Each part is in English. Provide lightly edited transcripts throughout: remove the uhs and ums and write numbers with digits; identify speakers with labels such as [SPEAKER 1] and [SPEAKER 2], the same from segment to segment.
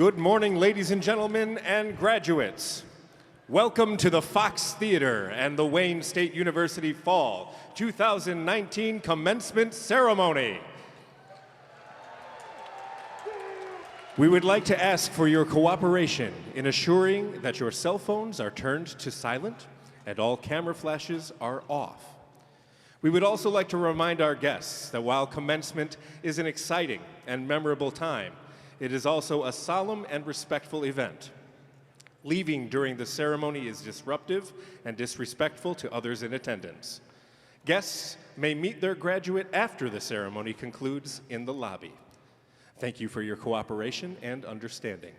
[SPEAKER 1] Good morning, ladies and gentlemen, and graduates. Welcome to the Fox Theater and the Wayne State University Fall 2019 Commencement Ceremony. We would like to ask for your cooperation in assuring that your cell phones are turned to silent and all camera flashes are off. We would also like to remind our guests that while commencement is an exciting and memorable time, it is also a solemn and respectful event. Leaving during the ceremony is disruptive and disrespectful to others in attendance. Guests may meet their graduate after the ceremony concludes in the lobby. Thank you for your cooperation and understanding.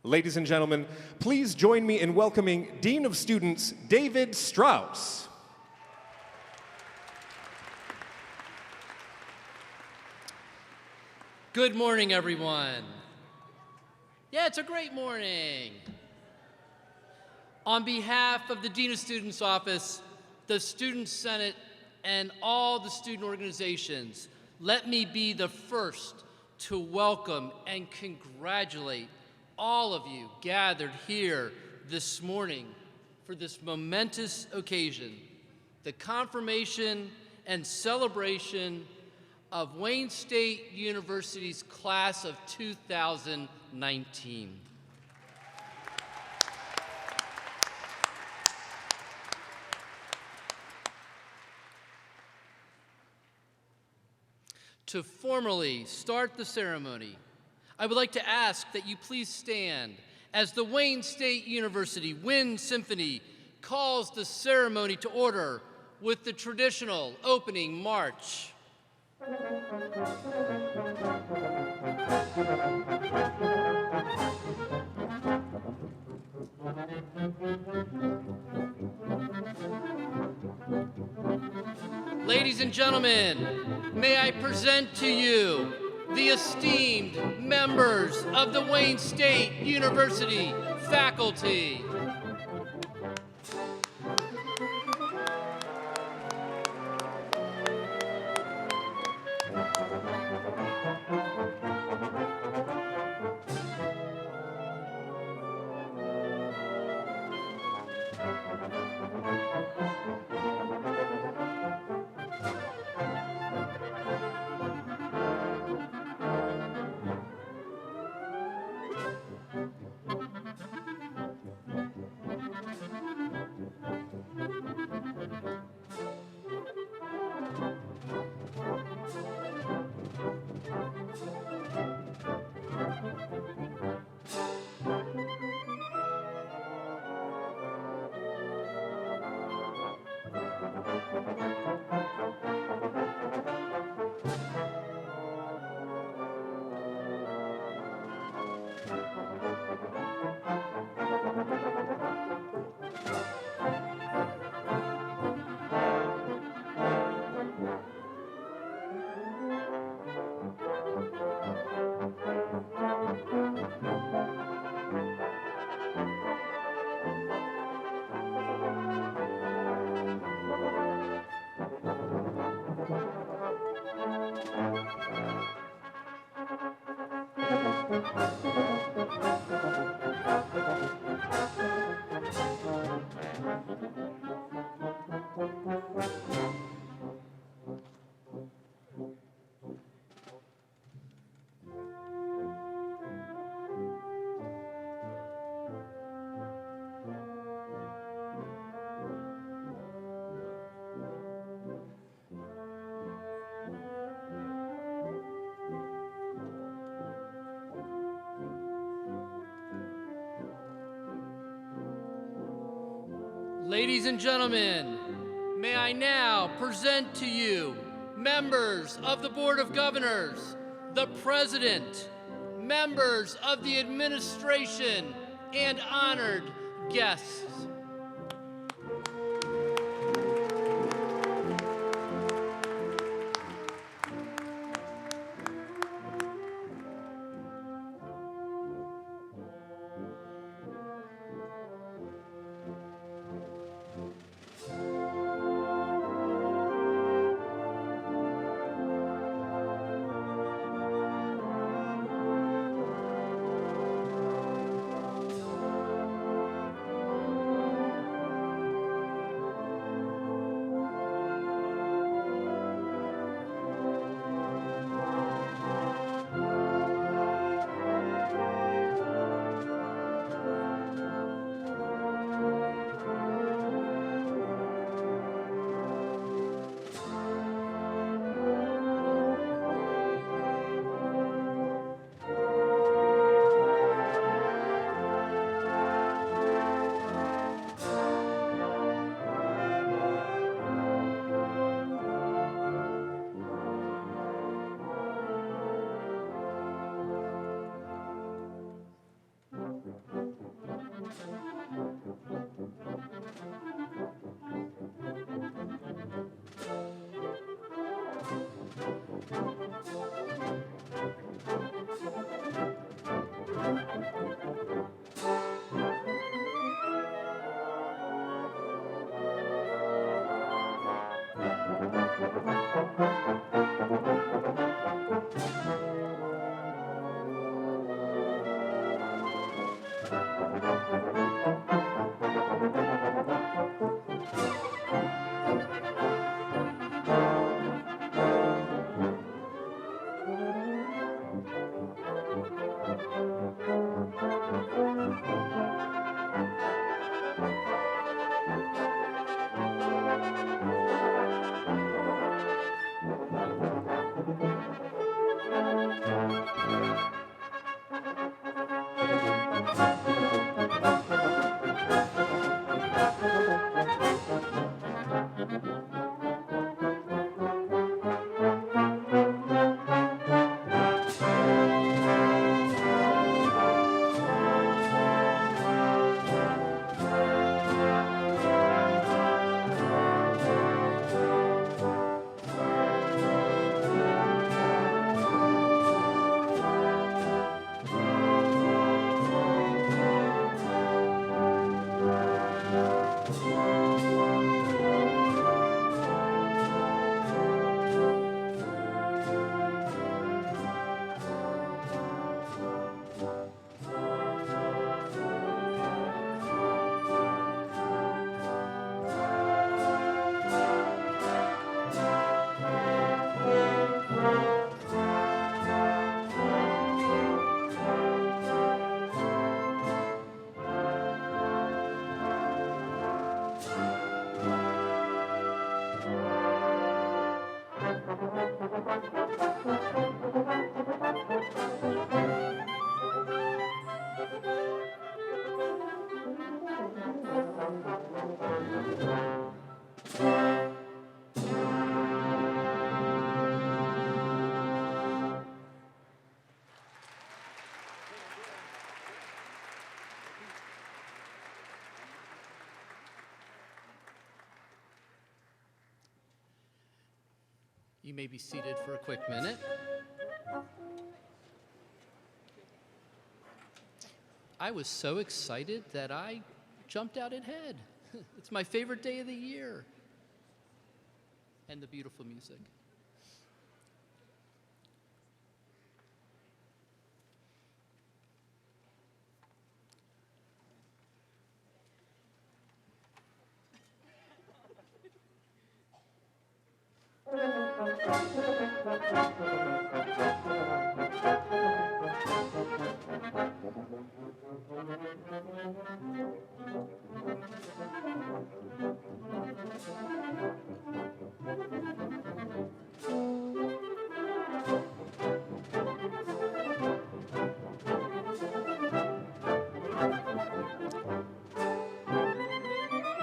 [SPEAKER 1] Ladies and gentlemen, please join me in welcoming Dean of Students, David Strauss.
[SPEAKER 2] Good morning, everyone. Yeah, it's a great morning. On behalf of the Dean of Students Office, the Student Senate, and all the student organizations, let me be the first to welcome and congratulate all of you gathered here this morning for this momentous occasion, the confirmation and celebration of Wayne State University's class of 2019. To formally start the ceremony, I would like to ask that you please stand as the Wayne State University Wind Symphony calls the ceremony to order with the traditional opening march. Ladies and gentlemen, may I present to you the esteemed members of the Wayne State University faculty. Ladies and gentlemen, may I now present to you members of the Board of Governors, the President, members of the administration, and honored guests. You may be seated for a quick minute. I was so excited that I jumped out ahead. It's my favorite day of the year. And the beautiful music.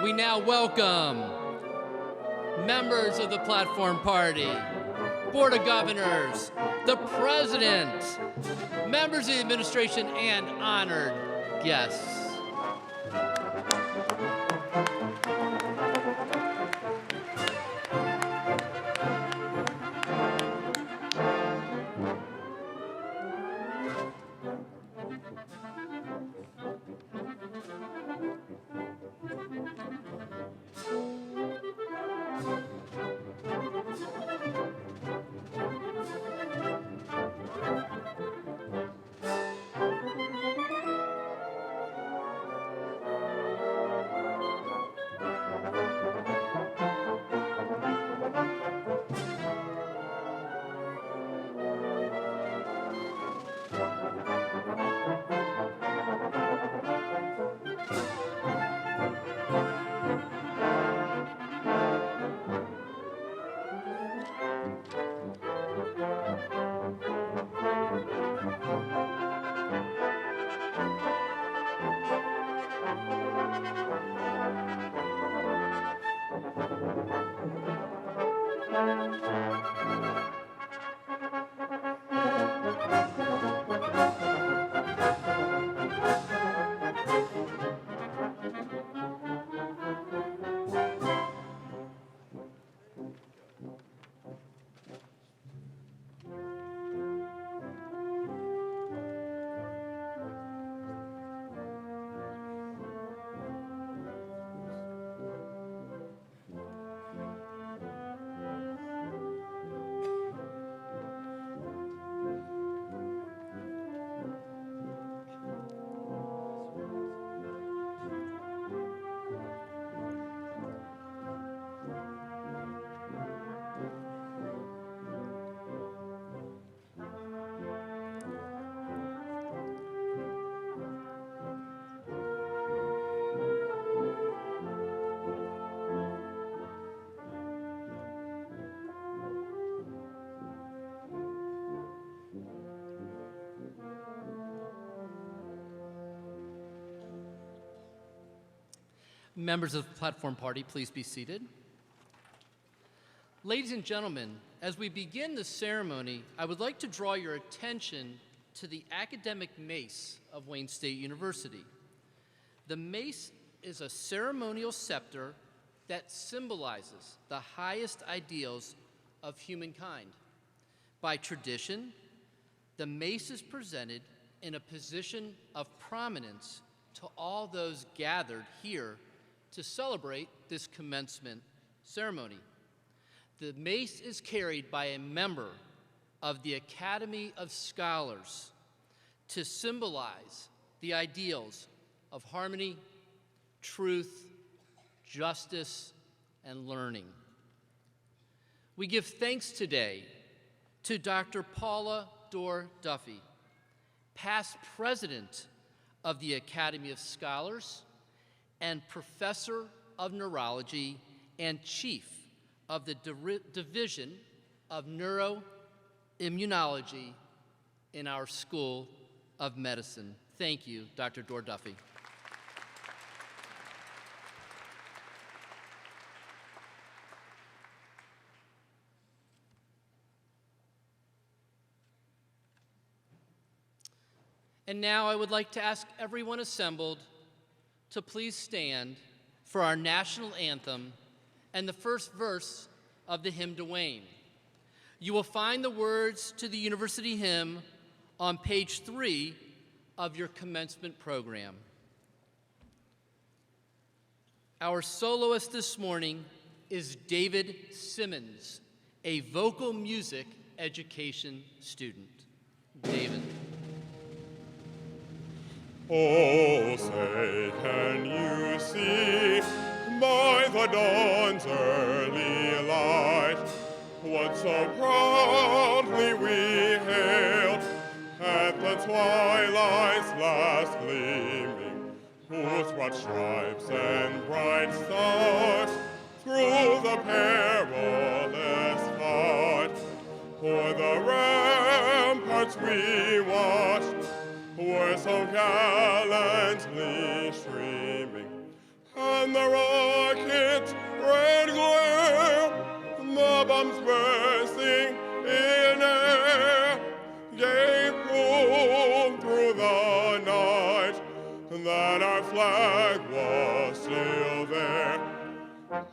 [SPEAKER 2] We now welcome members of the Platform Party, Board of Governors, the President, members of the administration, and honored guests. Members of the platform party, please be seated. Ladies and gentlemen, as we begin the ceremony, I would like to draw your attention to the academic mace of Wayne State University. The mace is a ceremonial scepter that symbolizes the highest ideals of humankind. By tradition, the mace is presented in a position of prominence to all those gathered here to celebrate this commencement ceremony. The mace is carried by a member of the Academy of Scholars to symbolize the ideals of harmony, truth, justice, and learning. We give thanks today to Dr. Paula Dorr Duffy, past president of the Academy of Scholars and professor of neurology and chief of the Division of Neuroimmunology in our School of Medicine. Thank you, Dr. Dorr Duffy. And now I would like to ask everyone assembled to please stand for our national anthem and the first verse of the hymn to Wayne. You will find the words to the university hymn on page 3 of your commencement program. Our soloist this morning is David Simmons, a vocal music education student. David.
[SPEAKER 3] Oh, say, can you see by the dawn's early light what so proudly we hailed at the twilight's last gleaming, whose broad stripes and bright stars through the perilous fight o'er the ramparts we watched were so gallantly streaming, and the rocket's red glare, the bombs bursting in air, gave proof through the night that our flag was still there.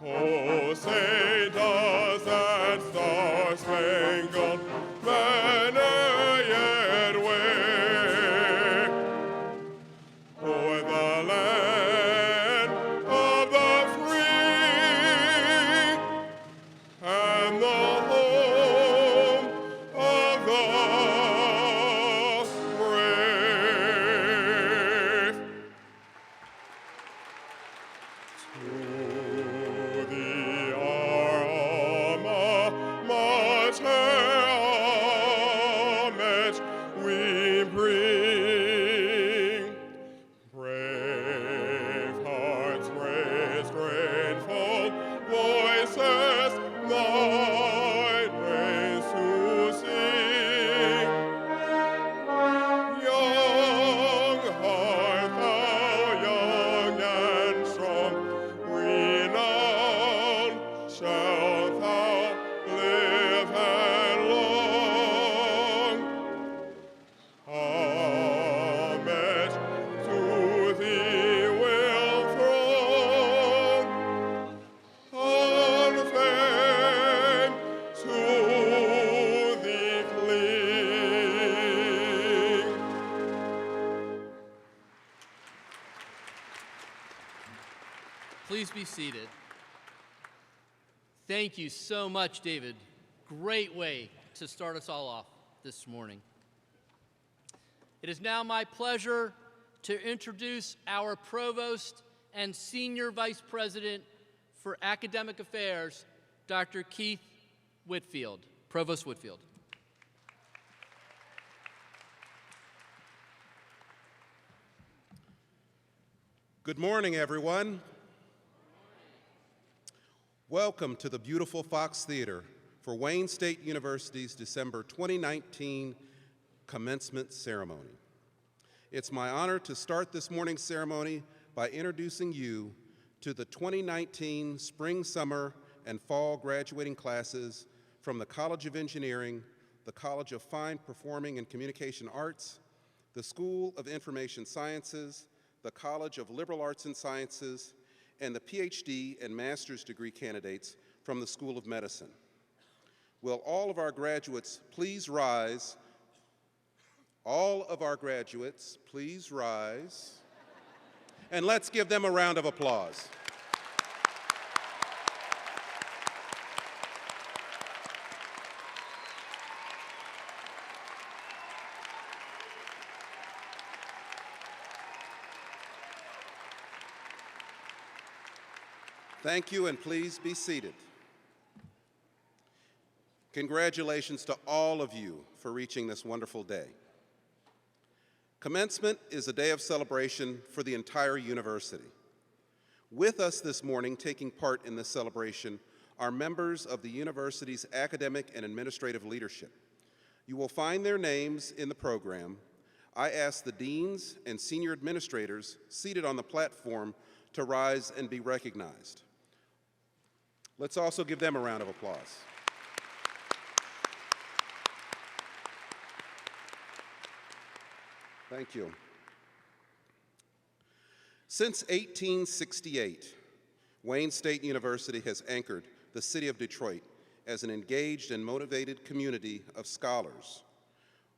[SPEAKER 3] Oh, say does that star-spangled banner yet wave o'er the land of the free and the home of the brave? To thee our alma mater homage we bring. Brave hearts raise grateful voices, thy praise to sing. Young heart, thou young and strong, renowned shalt thou live and long. Homage to thee will throng, on fame to thee cling.
[SPEAKER 2] Please be seated. Thank you so much, David. Great way to start us all off this morning. It is now my pleasure to introduce our Provost and Senior Vice President for Academic Affairs, Dr. Keith Whitfield. Provost Whitfield.
[SPEAKER 4] Good morning, everyone. Welcome to the beautiful Fox Theater for Wayne State University's December 2019 commencement ceremony. It's my honor to start this morning's ceremony by introducing you to the 2019 spring, summer, and fall graduating classes from the College of Engineering, the College of Fine Performing and Communication Arts, the School of Information Sciences, the College of Liberal Arts and Sciences, and the Ph.D. and master's degree candidates from the School of Medicine. Will all of our graduates please rise? All of our graduates, please rise. And let's give them a round of applause. Thank you, and please be seated. Congratulations to all of you for reaching this wonderful day. Commencement is a day of celebration for the entire university. With us this morning, taking part in this celebration, are members of the university's academic and administrative leadership. You will find their names in the program. I ask the deans and senior administrators seated on the platform to rise and be recognized. Let's also give them a round of applause. Thank you. Since 1868, Wayne State University has anchored the city of Detroit as an engaged and motivated community of scholars.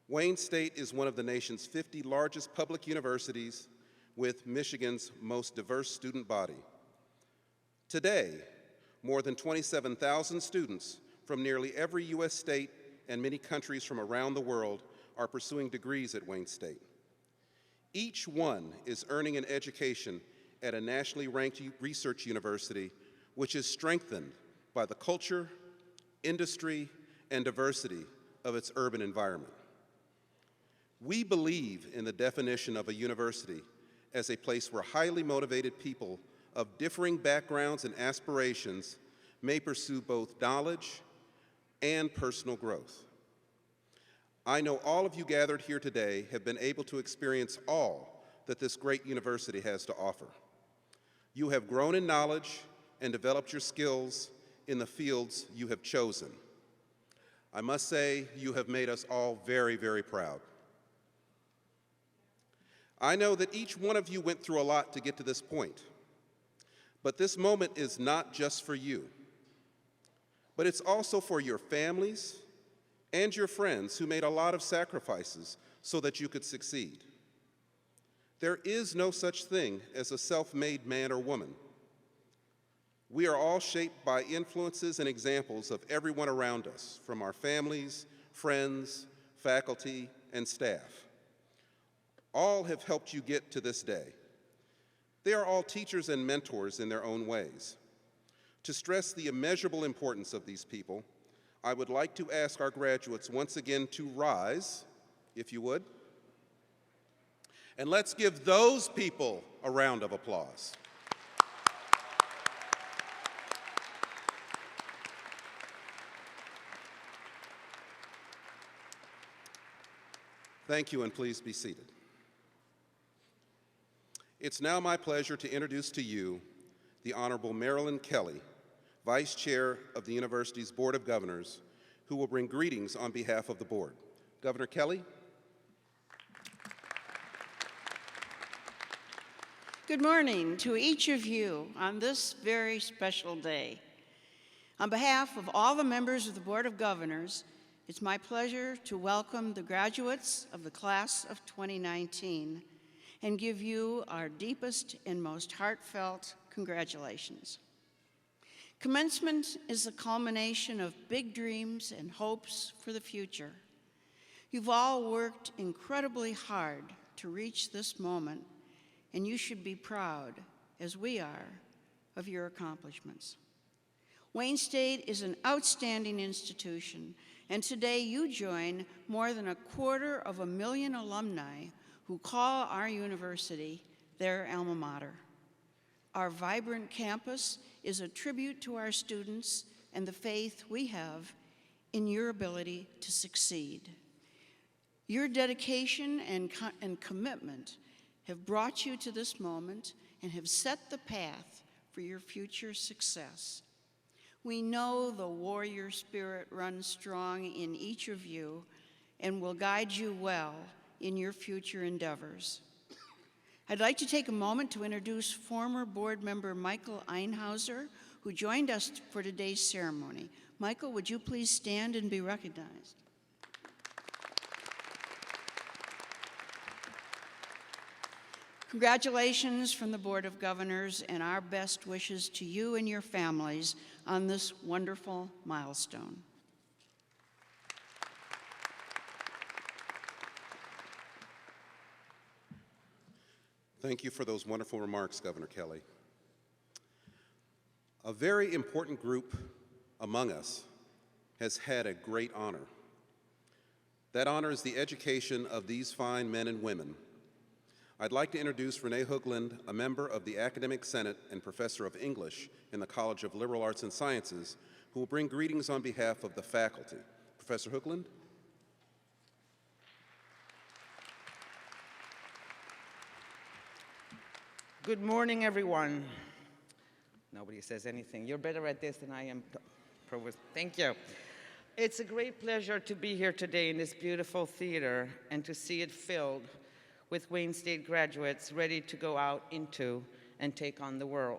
[SPEAKER 4] Wayne State is one of the nation's 50 largest public universities with Michigan's most diverse student body. Today, more than 27,000 students from nearly every U.S. state and many countries from around the world are pursuing degrees at Wayne State. Each one is earning an education at a nationally ranked research university, which is strengthened by the culture, industry, and diversity of its urban environment. We believe in the definition of a university as a place where highly motivated people of differing backgrounds and aspirations may pursue both knowledge and personal growth. I know all of you gathered here today have been able to experience all that this great university has to offer. You have grown in knowledge and developed your skills in the fields you have chosen. I must say, you have made us all very, very proud. I know that each one of you went through a lot to get to this point, but this moment is not just for you, but it's also for your families and your friends who made a lot of sacrifices so that you could succeed. There is no such thing as a self-made man or woman. We are all shaped by influences and examples of everyone around us, from our families, friends, faculty, and staff. All have helped you get to this day. They are all teachers and mentors in their own ways. To stress the immeasurable importance of these people, I would like to ask our graduates once again to rise, if you would. And let's give those people a round of applause. Thank you, and please be seated. It's now my pleasure to introduce to you the Honorable Marilyn Kelly, Vice Chair of the university's Board of Governors, who will bring greetings on behalf of the board. Governor Kelly.
[SPEAKER 5] Good morning to each of you on this very special day. On behalf of all the members of the Board of Governors, it's my pleasure to welcome the graduates of the class of 2019 and give you our deepest and most heartfelt congratulations. Commencement is the culmination of big dreams and hopes for the future. You've all worked incredibly hard to reach this moment, and you should be proud, as we are, of your accomplishments. Wayne State is an outstanding institution, and today you join more than 250,000 alumni who call our university their alma mater. Our vibrant campus is a tribute to our students and the faith we have in your ability to succeed. Your dedication and commitment have brought you to this moment and have set the path for your future success. We know the warrior spirit runs strong in each of you and will guide you well in your future endeavors. I'd like to take a moment to introduce former board member Michael Einhauser, who joined us for today's ceremony. Michael, would you please stand and be recognized? Congratulations from the Board of Governors and our best wishes to you and your families on this wonderful milestone.
[SPEAKER 4] Thank you for those wonderful remarks, Governor Kelly. A very important group among us has had a great honor. That honor is the education of these fine men and women. I'd like to introduce Rene Hoagland, a member of the Academic Senate and professor of English in the College of Liberal Arts and Sciences, who will bring greetings on behalf of the faculty. Professor Hoagland?
[SPEAKER 6] Good morning, everyone. Nobody says anything. You're better at this than I am, Provost. Thank you. It's a great pleasure to be here today in this beautiful theater and to see it filled with Wayne State graduates ready to go out into and take on the world.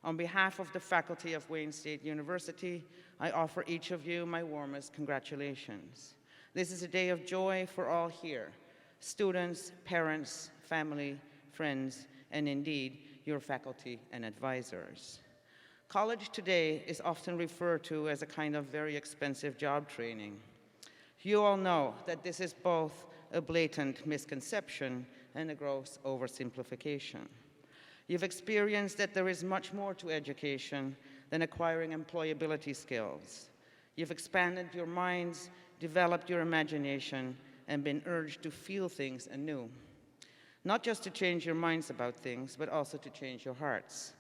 [SPEAKER 6] On behalf of the faculty of Wayne State University, I offer each of you my warmest congratulations. This is a day of joy for all here, students, parents, family, friends, and indeed, your faculty and advisors. College today is often referred to as a kind of very expensive job training. You all know that this is both a blatant misconception and a gross oversimplification. You've experienced that there is much more to education than acquiring employability skills. You've expanded your minds, developed your imagination, and been urged to feel things anew. Not just to change your minds about things, but also to change your hearts.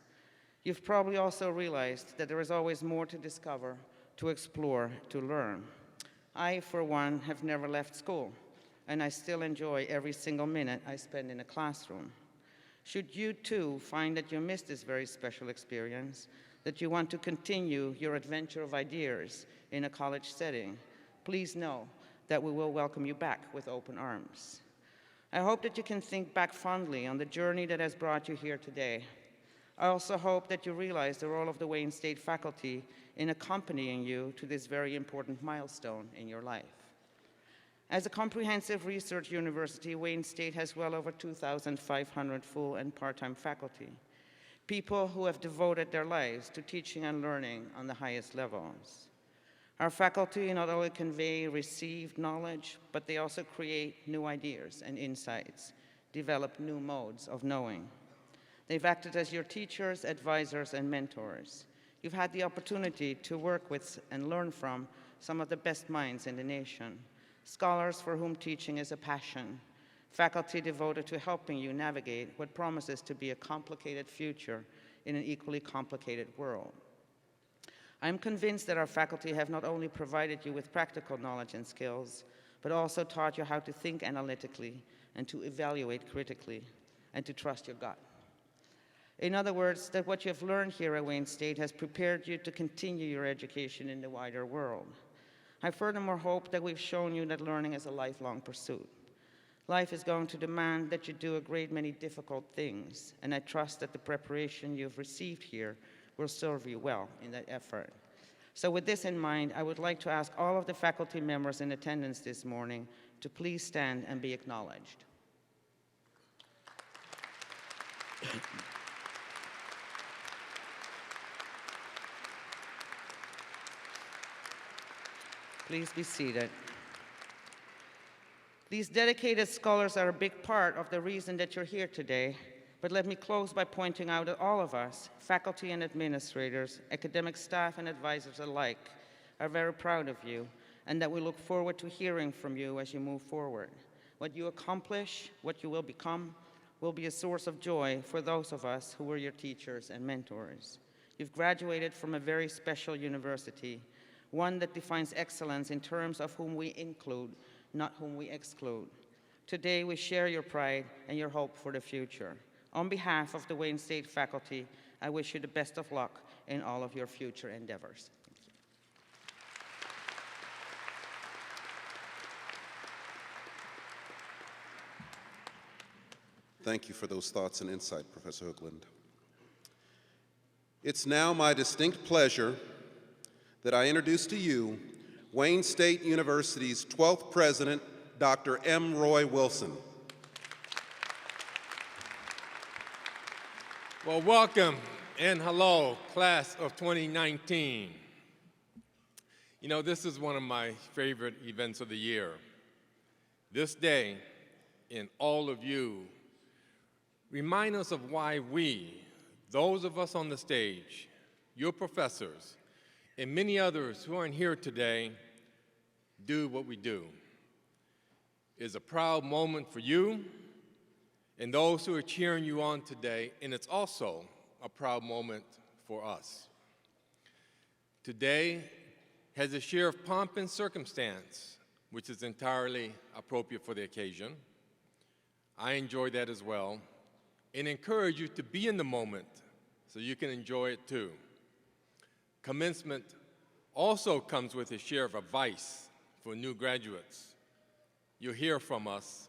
[SPEAKER 6] You've probably also realized that there is always more to discover, to explore, to learn. I, for one, have never left school, and I still enjoy every single minute I spend in a classroom. Should you too find that you missed this very special experience, that you want to continue your adventure of ideas in a college setting, please know that we will welcome you back with open arms. I hope that you can think back fondly on the journey that has brought you here today. I also hope that you realize the role of the Wayne State faculty in accompanying you to this very important milestone in your life. As a comprehensive research university, Wayne State has well over 2,500 full and part-time faculty, people who have devoted their lives to teaching and learning on the highest levels. Our faculty not only convey received knowledge, but they also create new ideas and insights, develop new modes of knowing. They've acted as your teachers, advisors, and mentors. You've had the opportunity to work with and learn from some of the best minds in the nation, scholars for whom teaching is a passion, faculty devoted to helping you navigate what promises to be a complicated future in an equally complicated world. I'm convinced that our faculty have not only provided you with practical knowledge and skills, but also taught you how to think analytically and to evaluate critically and to trust your gut. In other words, that what you have learned here at Wayne State has prepared you to continue your education in the wider world. I furthermore hope that we've shown you that learning is a lifelong pursuit. Life is going to demand that you do a great many difficult things, and I trust that the preparation you've received here will serve you well in that effort. So with this in mind, I would like to ask all of the faculty members in attendance this morning to please stand and be acknowledged. Please be seated. These dedicated scholars are a big part of the reason that you're here today, but let me close by pointing out that all of us, faculty and administrators, academic staff and advisors alike, are very proud of you, and that we look forward to hearing from you as you move forward. What you accomplish, what you will become, will be a source of joy for those of us who were your teachers and mentors. You've graduated from a very special university, one that defines excellence in terms of whom we include, not whom we exclude. Today, we share your pride and your hope for the future. On behalf of the Wayne State faculty, I wish you the best of luck in all of your future endeavors.
[SPEAKER 4] Thank you for those thoughts and insight, Professor Hoagland. It's now my distinct pleasure that I introduce to you Wayne State University's 12th president, Dr. M. Roy Wilson.
[SPEAKER 7] Well, welcome and hello, class of 2019. You know, this is one of my favorite events of the year. This day, and all of you, remind us of why we, those of us on the stage, your professors, and many others who aren't here today, do what we do. It's a proud moment for you and those who are cheering you on today, and it's also a proud moment for us. Today has a share of pomp and circumstance, which is entirely appropriate for the occasion. I enjoy that as well, and encourage you to be in the moment so you can enjoy it too. Commencement also comes with a share of advice for new graduates. You'll hear from us.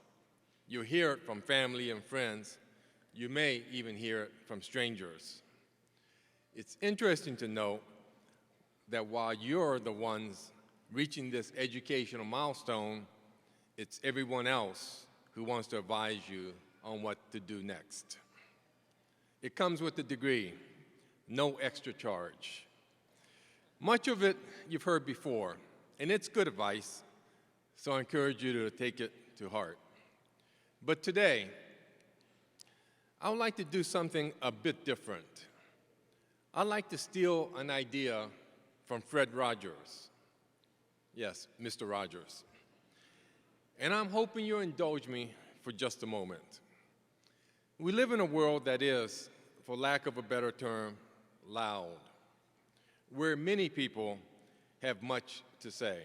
[SPEAKER 7] You'll hear it from family and friends. You may even hear it from strangers. It's interesting to note that while you're the ones reaching this educational milestone, it's everyone else who wants to advise you on what to do next. It comes with a degree, no extra charge. Much of it you've heard before, and it's good advice, so I encourage you to take it to heart. But today, I would like to do something a bit different. I'd like to steal an idea from Fred Rogers. Yes, Mr. Rogers. And I'm hoping you'll indulge me for just a moment. We live in a world that is, for lack of a better term, loud, where many people have much to say,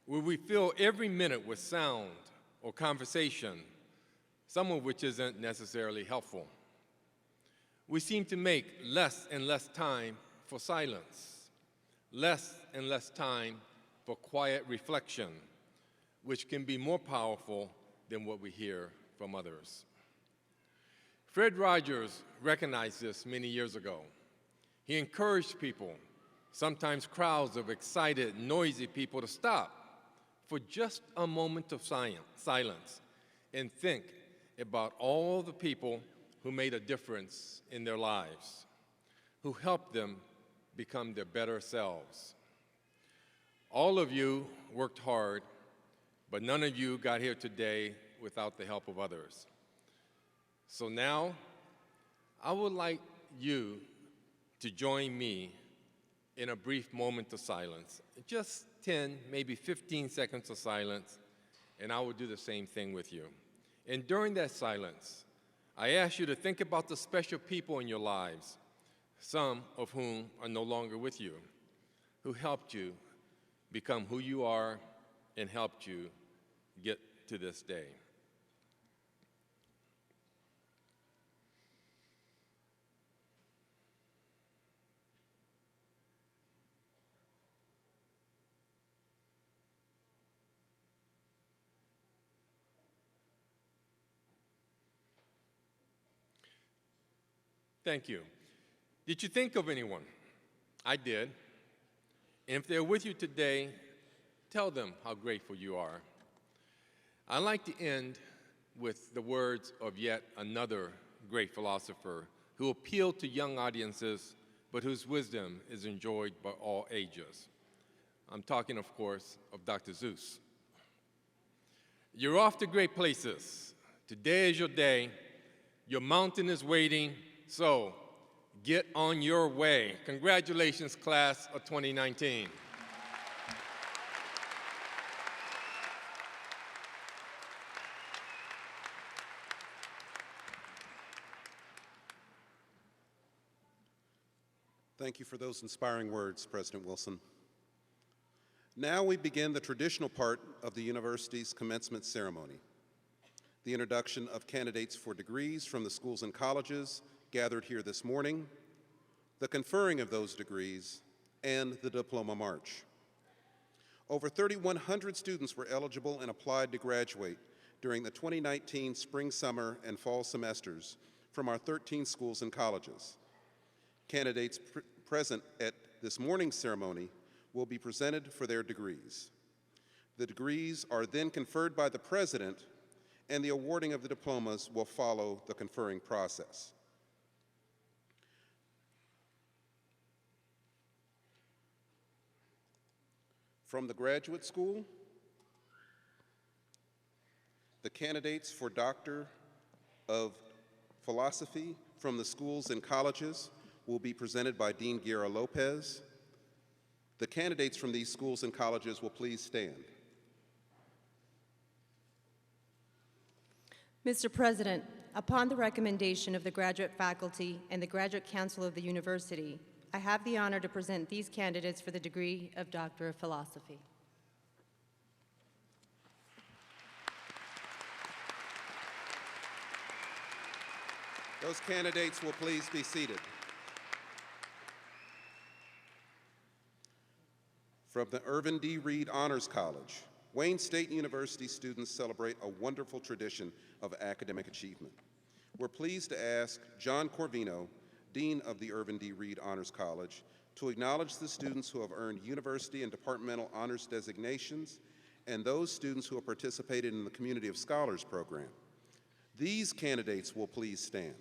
[SPEAKER 7] where we fill every minute with sound or conversation, some of which isn't necessarily helpful. We seem to make less and less time for silence, less and less time for quiet reflection, which can be more powerful than what we hear from others. Fred Rogers recognized this many years ago. He encouraged people, sometimes crowds of excited, noisy people, to stop for just a moment of silence and think about all the people who made a difference in their lives, who helped them become their better selves. All of you worked hard, but none of you got here today without the help of others. So now, I would like you to join me in a brief moment of silence. Just 10, maybe 15 seconds of silence, and I will do the same thing with you. And during that silence, I ask you to think about the special people in your lives, some of whom are no longer with you, who helped you become who you are and helped you get to this day. Thank you. Did you think of anyone? I did. And if they're with you today, tell them how grateful you are. I'd like to end with the words of yet another great philosopher who appealed to young audiences, but whose wisdom is enjoyed by all ages. I'm talking, of course, of Dr. Seuss. You're off to great places. Today is your day. Your mountain is waiting. So, get on your way. Congratulations, class of 2019.
[SPEAKER 4] Thank you for those inspiring words, President Wilson. Now we begin the traditional part of the university's commencement ceremony, the introduction of candidates for degrees from the schools and colleges gathered here this morning, the conferring of those degrees, and the Diploma March. Over 3,100 students were eligible and applied to graduate during the 2019 spring, summer, and fall semesters from our 13 schools and colleges. Candidates present at this morning's ceremony will be presented for their degrees. The degrees are then conferred by the President, and the awarding of the diplomas will follow the conferring process. From the graduate school, the candidates for Doctor of Philosophy from the schools and colleges will be presented by Dean Guerra Lopez. The candidates from these schools and colleges will please stand.
[SPEAKER 8] Mr. President, upon the recommendation of the graduate faculty and the Graduate Council of the University, I have the honor to present these candidates for the degree of Doctor of Philosophy.
[SPEAKER 4] Those candidates will please be seated. From the Irvin D. Reed Honors College, Wayne State University students celebrate a wonderful tradition of academic achievement. We're pleased to ask John Corvino, Dean of the Irvin D. Reed Honors College, to acknowledge the students who have earned university and departmental honors designations and those students who have participated in the Community of Scholars program. These candidates will please stand.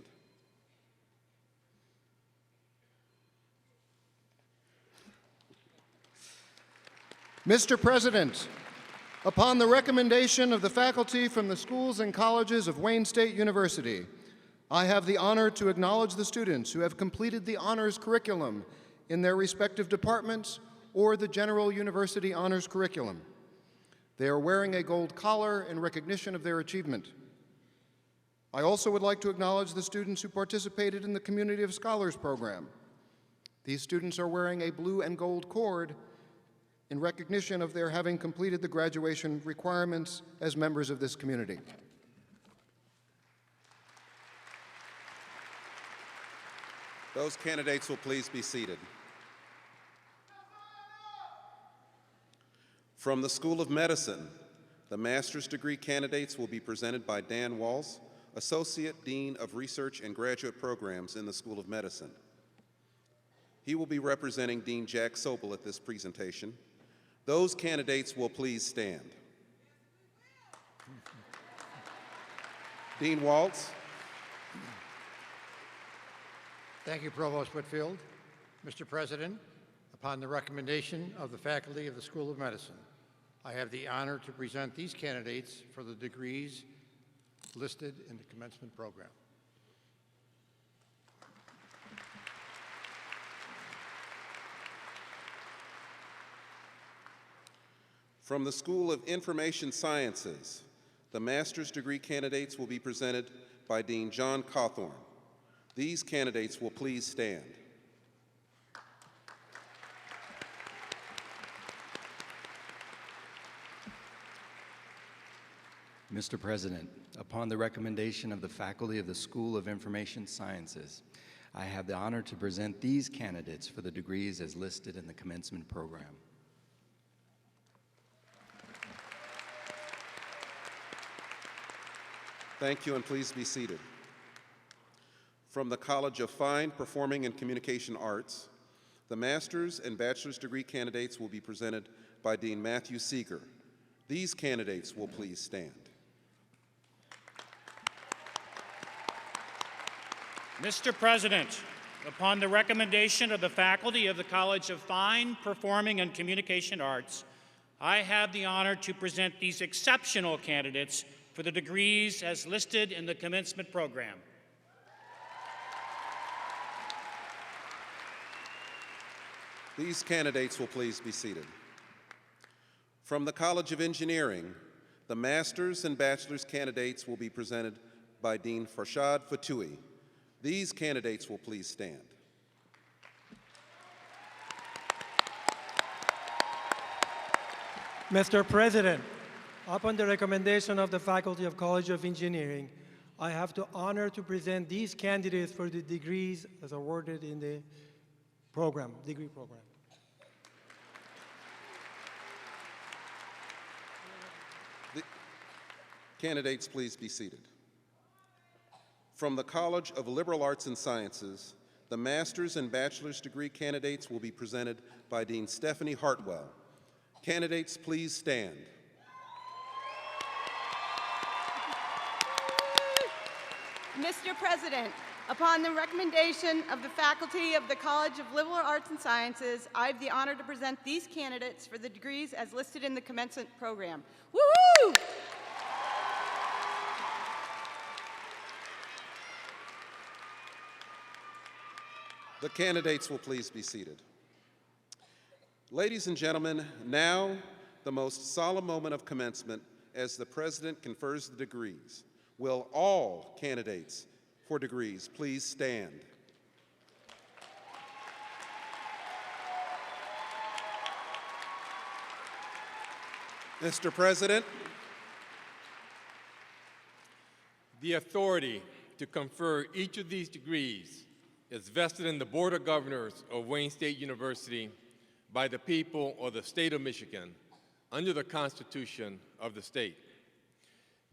[SPEAKER 9] Mr. President, upon the recommendation of the faculty from the schools and colleges of Wayne State University, I have the honor to acknowledge the students who have completed the honors curriculum in their respective departments or the general university honors curriculum. They are wearing a gold collar in recognition of their achievement. I also would like to acknowledge the students who participated in the Community of Scholars program. These students are wearing a blue and gold cord in recognition of their having completed the graduation requirements as members of this community.
[SPEAKER 4] Those candidates will please be seated. From the School of Medicine, the master's degree candidates will be presented by Dan Walls, Associate Dean of Research and Graduate Programs in the School of Medicine. He will be representing Dean Jack Sobel at this presentation. Those candidates will please stand. Dean Waltz.
[SPEAKER 10] Thank you, Provost Whitfield. Mr. President, upon the recommendation of the faculty of the School of Medicine, I have the honor to present these candidates for the degrees listed in the commencement program.
[SPEAKER 4] From the School of Information Sciences, the master's degree candidates will be presented by Dean John Cawthorn. These candidates will please stand.
[SPEAKER 11] Mr. President, upon the recommendation of the faculty of the School of Information Sciences, I have the honor to present these candidates for the degrees as listed in the commencement program.
[SPEAKER 4] Thank you, and please be seated. From the College of Fine, Performing, and Communication Arts, the master's and bachelor's degree candidates will be presented by Dean Matthew Seeger. These candidates will please stand.
[SPEAKER 12] Mr. President, upon the recommendation of the faculty of the College of Fine, Performing, and Communication Arts, I have the honor to present these exceptional candidates for the degrees as listed in the commencement program.
[SPEAKER 4] These candidates will please be seated. From the College of Engineering, the master's and bachelor's candidates will be presented by Dean Farshad Fatoui. These candidates will please stand.
[SPEAKER 13] Mr. President, upon the recommendation of the Faculty of College of Engineering, I have the honor to present these candidates for the degrees as awarded in the program, degree program.
[SPEAKER 4] The candidates, please be seated. From the College of Liberal Arts and Sciences, the master's and bachelor's degree candidates will be presented by Dean Stephanie Hartwell. Candidates, please stand.
[SPEAKER 14] Mr. President, upon the recommendation of the faculty of the College of Liberal Arts and Sciences, I have the honor to present these candidates for the degrees as listed in the Commencement program. Woo-hoo!
[SPEAKER 4] The candidates will please be seated. Ladies and gentlemen, now the most solemn moment of commencement as the President confers the degrees. Will all candidates for degrees please stand? Mr. President,
[SPEAKER 7] the authority to confer each of these degrees is vested in the Board of Governors of Wayne State University by the people of the state of Michigan under the Constitution of the state.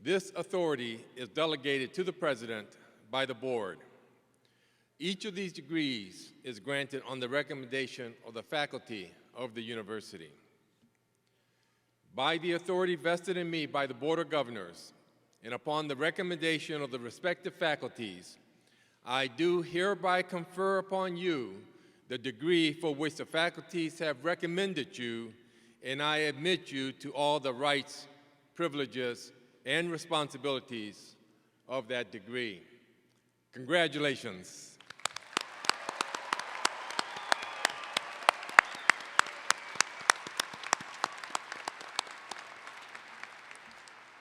[SPEAKER 7] This authority is delegated to the President by the Board. Each of these degrees is granted on the recommendation of the faculty of the university. By the authority vested in me by the Board of Governors, and upon the recommendation of the respective faculties, I do hereby confer upon you the degree for which the faculties have recommended you, and I admit you to all the rights, privileges, and responsibilities of that degree. Congratulations.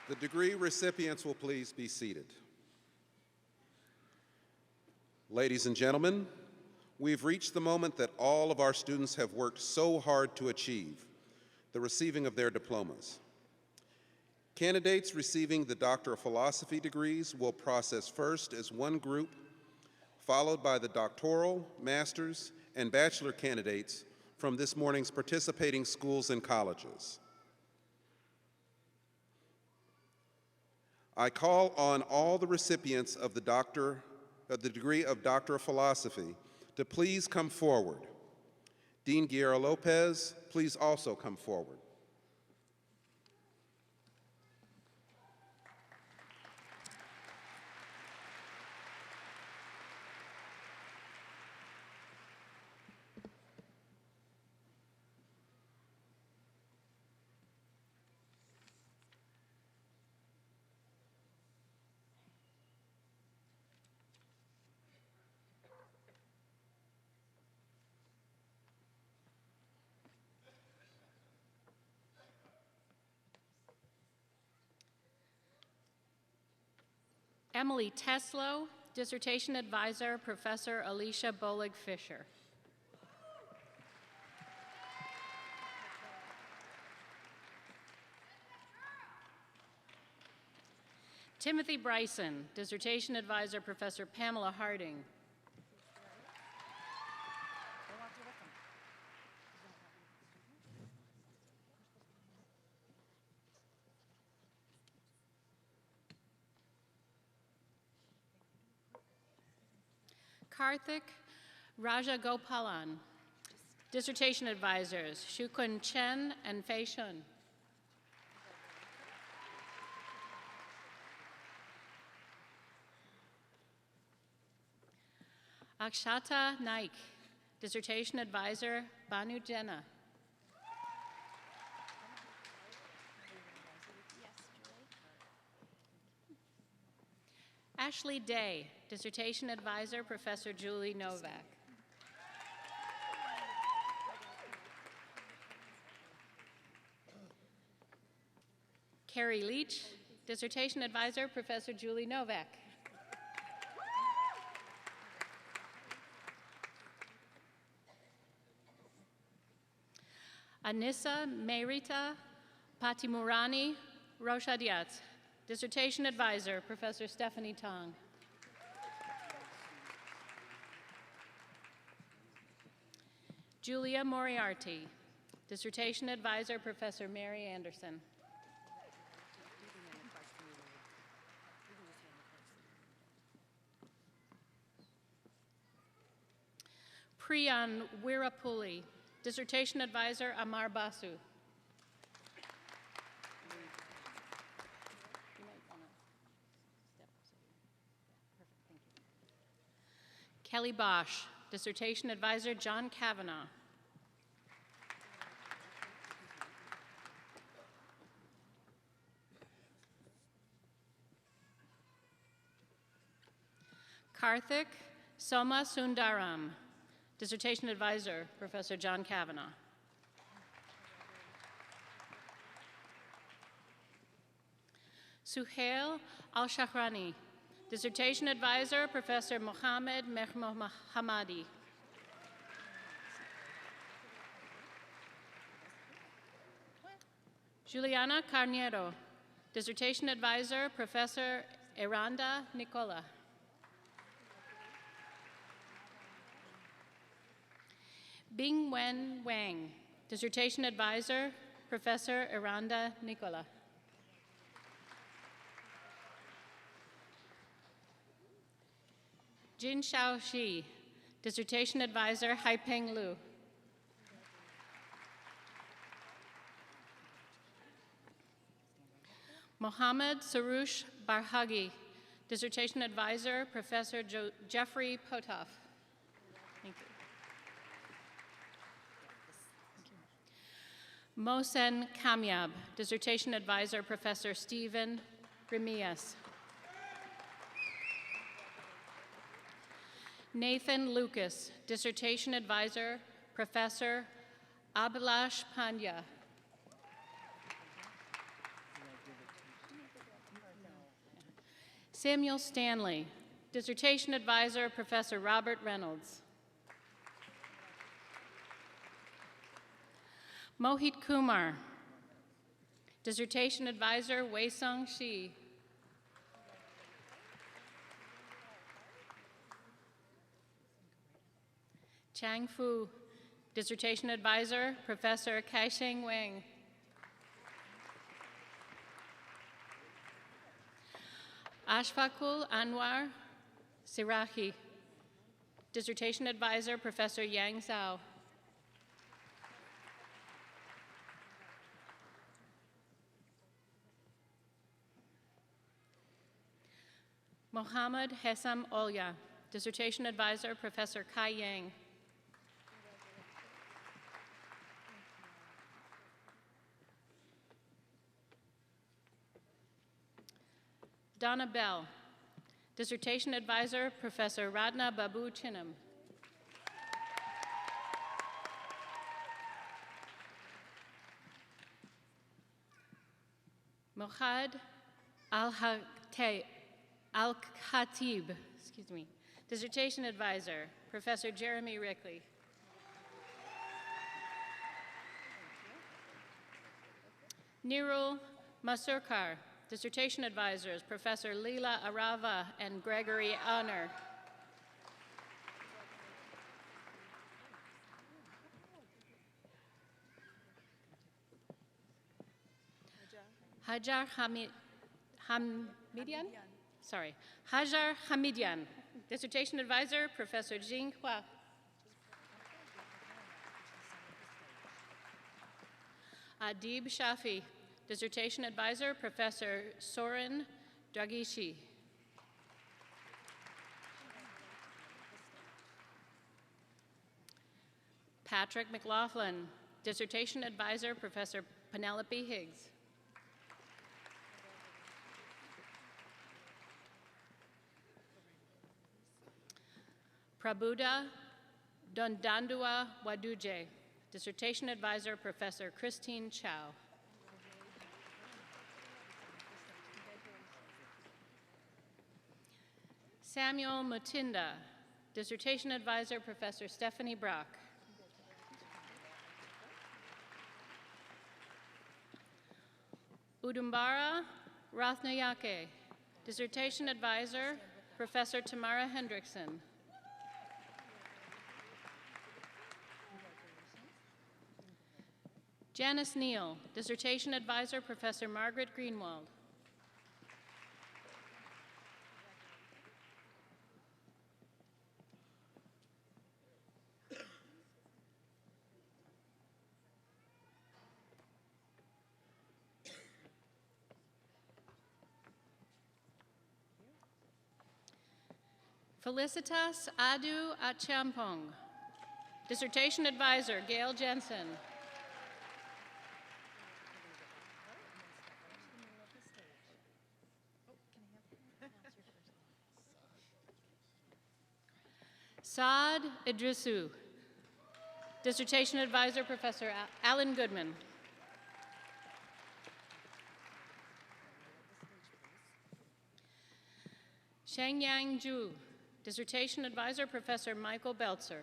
[SPEAKER 4] the degree recipients will please be seated. Ladies and gentlemen, we've reached the moment that all of our students have worked so hard to achieve, the receiving of their diplomas. Candidates receiving the Doctor of Philosophy degrees will process first as one group, followed by the doctoral, master's, and bachelor candidates from this morning's participating schools and colleges. I call on all the recipients of the degree of Doctor of Philosophy to please come forward. Dean Guerrero Lopez, please also come forward.
[SPEAKER 15] Emily Teslow, Dissertation Advisor, Professor Alicia Bolig-Fisher. Timothy Bryson, Dissertation Advisor, Professor Pamela Harding. Karthik Rajagopalan, Dissertation Advisors, Shukun Chen and Fei Shun. Akshata Naik, Dissertation Advisor, Banu Jena. Ashley Day, Dissertation Advisor, Professor Julie Novak. Carrie Leach, Dissertation Advisor, Professor Julie Novak. Anissa Merita Patimurani Roshadiat, Dissertation Advisor, Professor Stephanie Tong. Julia Moriarty. Dissertation Advisor, Professor Mary Anderson. Priyan Wirapuli. Dissertation Advisor, Amar Basu. Kelly Bosch. Dissertation Advisor, John Kavanaugh. Karthik Soma Sundaram. Dissertation Advisor, Professor John Kavanaugh. Suhail Al-Shahrani. Dissertation Advisor, Professor Mohammed Mehmohamadi. Juliana Carniero. Dissertation Advisor, Professor Eranda Nicola. Bing Wen Wang. Dissertation Advisor, Professor Eranda Nicola. Jin Xiao Shi. Dissertation Advisor, Haipeng Liu. Mohammed Sarush Barhagi. Dissertation Advisor, Professor Jeffrey Potoff. Thank you. Mohsen Kamyab. Dissertation Advisor, Professor Stephen Remias. Nathan Lucas. Dissertation Advisor, Professor Abhilash Pandya. Samuel Stanley. Dissertation Advisor, Professor Robert Reynolds. Mohit Kumar. Dissertation Advisor, Wei Sung Shi. Chang Fu. Dissertation Advisor, Professor Kai-Sheng Wang. Ashfaqul Anwar Sirahi. Dissertation Advisor, Professor Yang Zhao. Mohammad Hessam Olya. Dissertation Advisor, Professor Kai Yang. Donna Bell. Dissertation Advisor, Professor Radna Babu Chinnam. Mohad Al-Khatib. Dissertation Advisor, Professor Jeremy Rickley. Nirul Masurkar. Dissertation Advisors, Professor Leela Arava and Gregory Honor. Hajar Hamidian? Sorry. Hajar Hamidian. Dissertation Advisor, Professor Jing Hua. Adib Shafi. Dissertation Advisor, Professor Soren Dragishi. Patrick McLaughlin. Dissertation Advisor, Professor Penelope Higgs. Prabhuda Dondandua Waduje. Dissertation Advisor, Professor Christine Chow. Samuel Mutinda. Dissertation Advisor, Professor Stephanie Brock. Udumbara Rathnayake. Dissertation Advisor, Professor Tamara Hendrickson. Janice Neal, Dissertation Advisor, Professor Margaret Greenwald. Felicitas Adu Achampong, Dissertation Advisor, Gail Jensen. Saad Idrisu, Dissertation Advisor, Professor Alan Goodman. Shengyang Zhu, Dissertation Advisor, Professor Michael Belzer.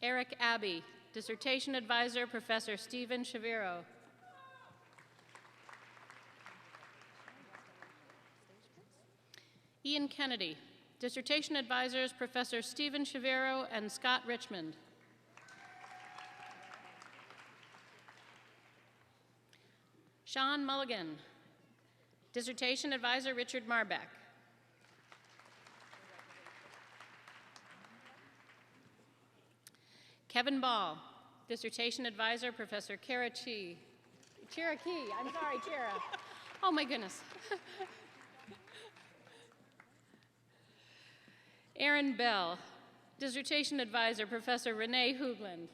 [SPEAKER 15] Eric Abbey, Dissertation Advisor, Professor Stephen Shaviro. Ian Kennedy, Dissertation Advisors, Professor Stephen Shaviro and Scott Richmond. Sean Mulligan, Dissertation Advisor, Richard Marbeck. Kevin Ball, Dissertation Advisor, Professor Kara Cherokee. I'm sorry, Chera. Oh my goodness. Aaron Bell, Dissertation Advisor, Professor Rene Hoagland.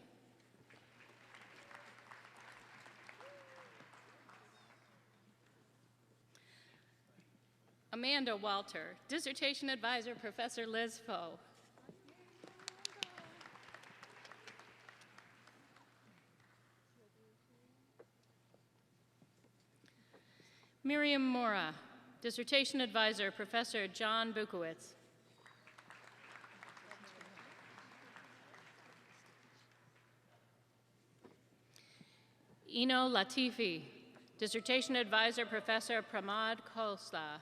[SPEAKER 15] Amanda Walter, Dissertation Advisor, Professor Liz Foe. Miriam Mora, Dissertation Advisor, Professor John Bukowitz. Eno Latifi, Dissertation Advisor, Professor Pramod Khosla.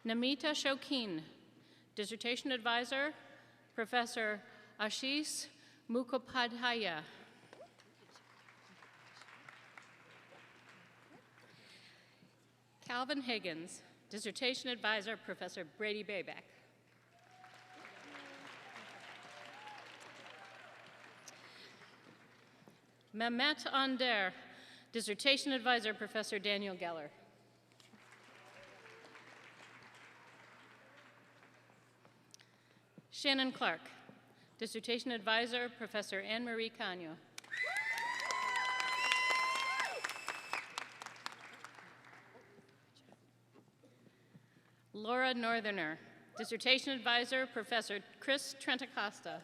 [SPEAKER 15] Namita Shokin, Dissertation Advisor, Professor Ashish Mukhopadhyaya. Calvin Higgins, Dissertation Advisor, Professor Brady Bayback. Mehmet Ander, Dissertation Advisor, Professor Daniel Geller. Shannon Clark, Dissertation Advisor, Professor Anne-Marie Cagno. Laura Northerner, Dissertation Advisor, Professor Chris Trentacosta.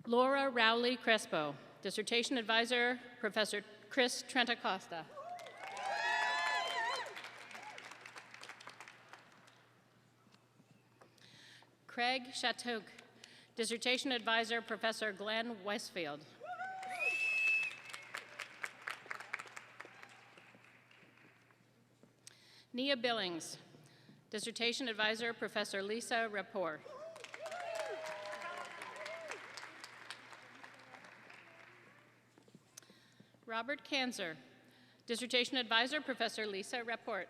[SPEAKER 15] Laura Rowley Crespo, Dissertation Advisor, Professor Chris Trentacosta. Craig Chateauque, Dissertation Advisor, Professor Glenn Westfield. Nia Billings, Dissertation Advisor, Professor Lisa Rapport. Robert Kanzer, Dissertation Advisor, Professor Lisa Rapport.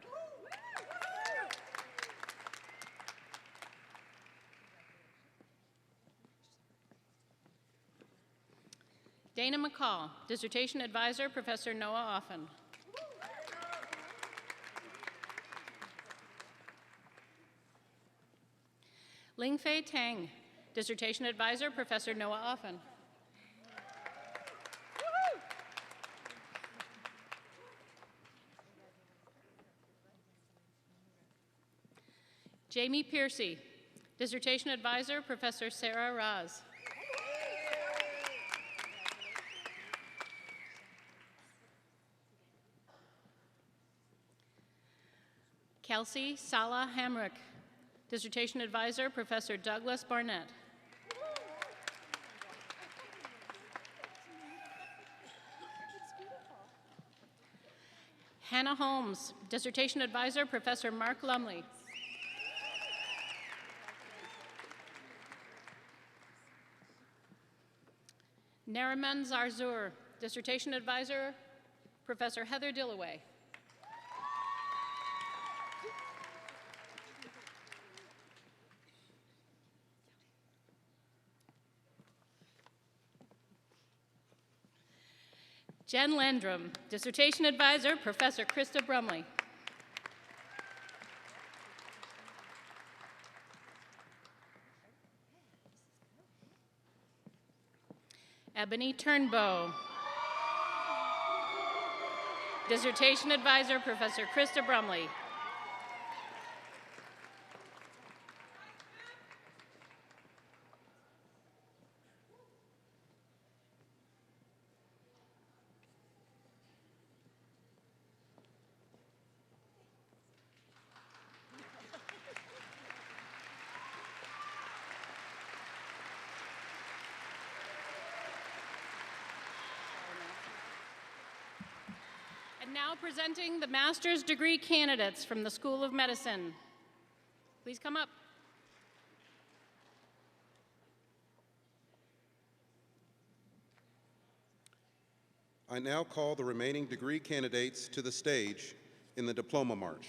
[SPEAKER 15] Dana McCall, Dissertation Advisor, Professor Noah Offen. Lingfei Tang, Dissertation Advisor, Professor Noah Offen. Jamie Piercy, Dissertation Advisor, Professor Sarah Raz. Kelsey Salah Hamrick, Dissertation Advisor, Professor Douglas Barnett. Hannah Holmes, Dissertation Advisor, Professor Mark Lumley. Nariman Zarzur, Dissertation Advisor, Professor Heather Dillaway. Jen Landrum, Dissertation Advisor, Professor Krista Brumley. Ebony Turnbow, Dissertation Advisor, Professor Krista Brumley. And now presenting the master's degree candidates from the School of Medicine. Please come up.
[SPEAKER 4] I now call the remaining degree candidates to the stage in the Diploma March.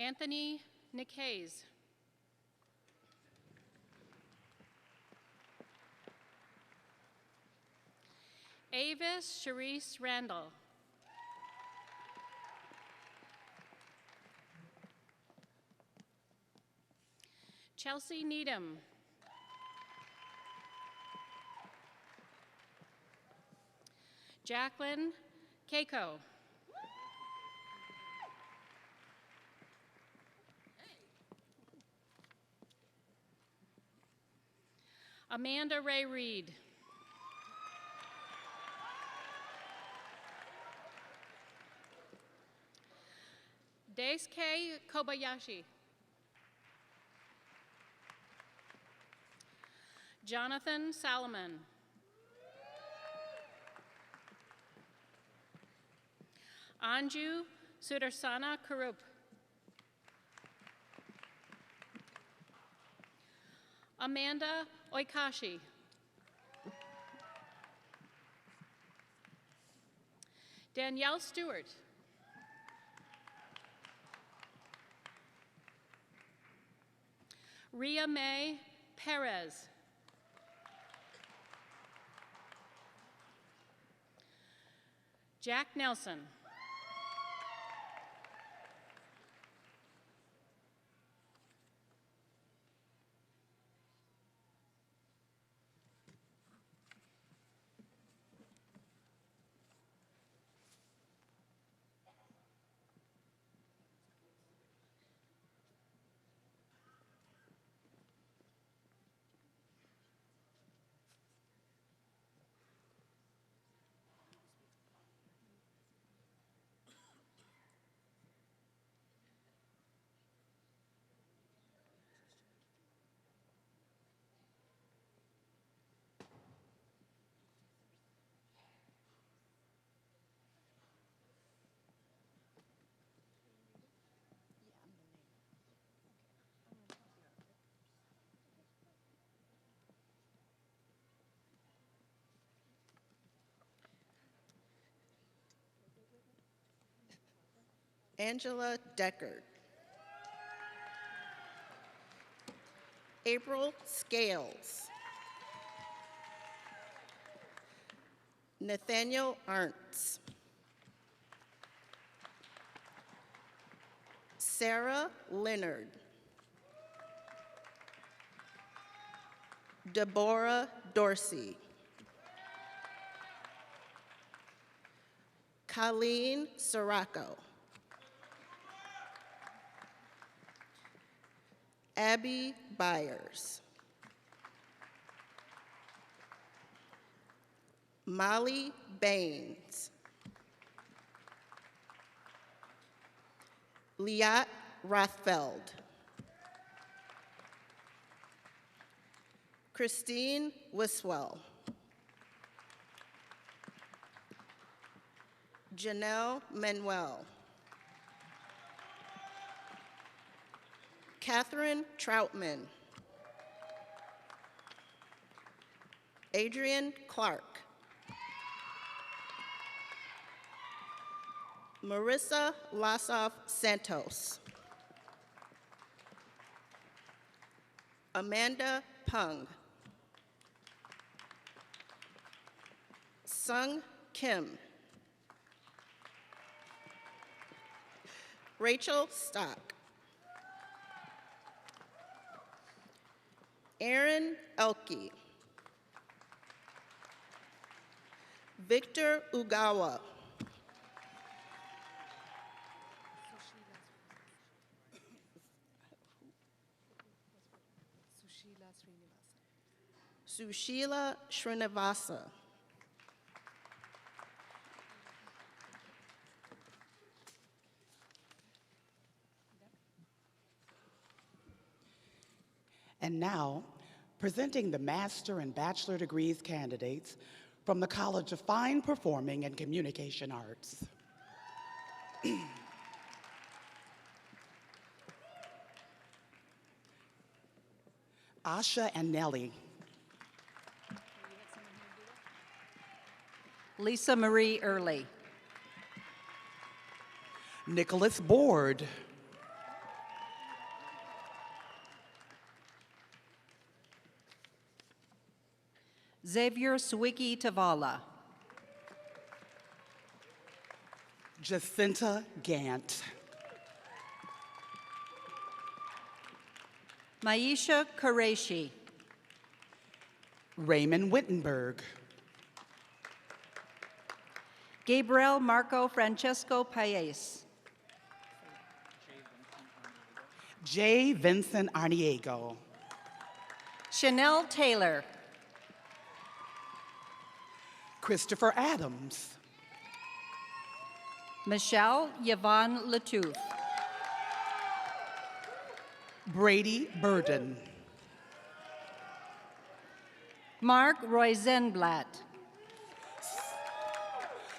[SPEAKER 15] Anthony Nicaise. Avis Charisse Randall. Chelsea Needham. Jacqueline Keiko. Amanda Ray Reed. Daisuke Kobayashi. Jonathan Salomon. Anju Sudarsana Karup. Amanda Oikashi. Danielle Stewart. Ria May Perez. Jack Nelson.
[SPEAKER 16] Angela Deckard. April Scales. Nathaniel Arntz. Sarah Leonard. Deborah Dorsey. Colleen Sirocco. Abby Byers. Molly Baines. Liat Rothfeld. Christine Wiswell. Janelle Manuel. Catherine Troutman. Adrian Clark. Marissa Lassoff Santos. Amanda Pung. Sung Kim. Rachel Stock. Aaron Elke. Victor Ugawa. Sushila Srinivasa.
[SPEAKER 17] And now, presenting the Master and Bachelor degrees candidates from the College of Fine Performing and Communication Arts. Asha and Nellie.
[SPEAKER 18] Lisa Marie Early.
[SPEAKER 17] Nicholas Board.
[SPEAKER 18] Xavier Sawicki Tavala.
[SPEAKER 17] Jacinta Gant.
[SPEAKER 18] Maisha Qureshi.
[SPEAKER 17] Raymond Wittenberg.
[SPEAKER 18] Gabriel Marco Francesco Paez.
[SPEAKER 17] J. Vincent Arniego.
[SPEAKER 18] Chanel Taylor.
[SPEAKER 17] Christopher Adams.
[SPEAKER 18] Michelle Yvonne Latouf.
[SPEAKER 17] Brady Burden.
[SPEAKER 18] Mark Roizenblatt.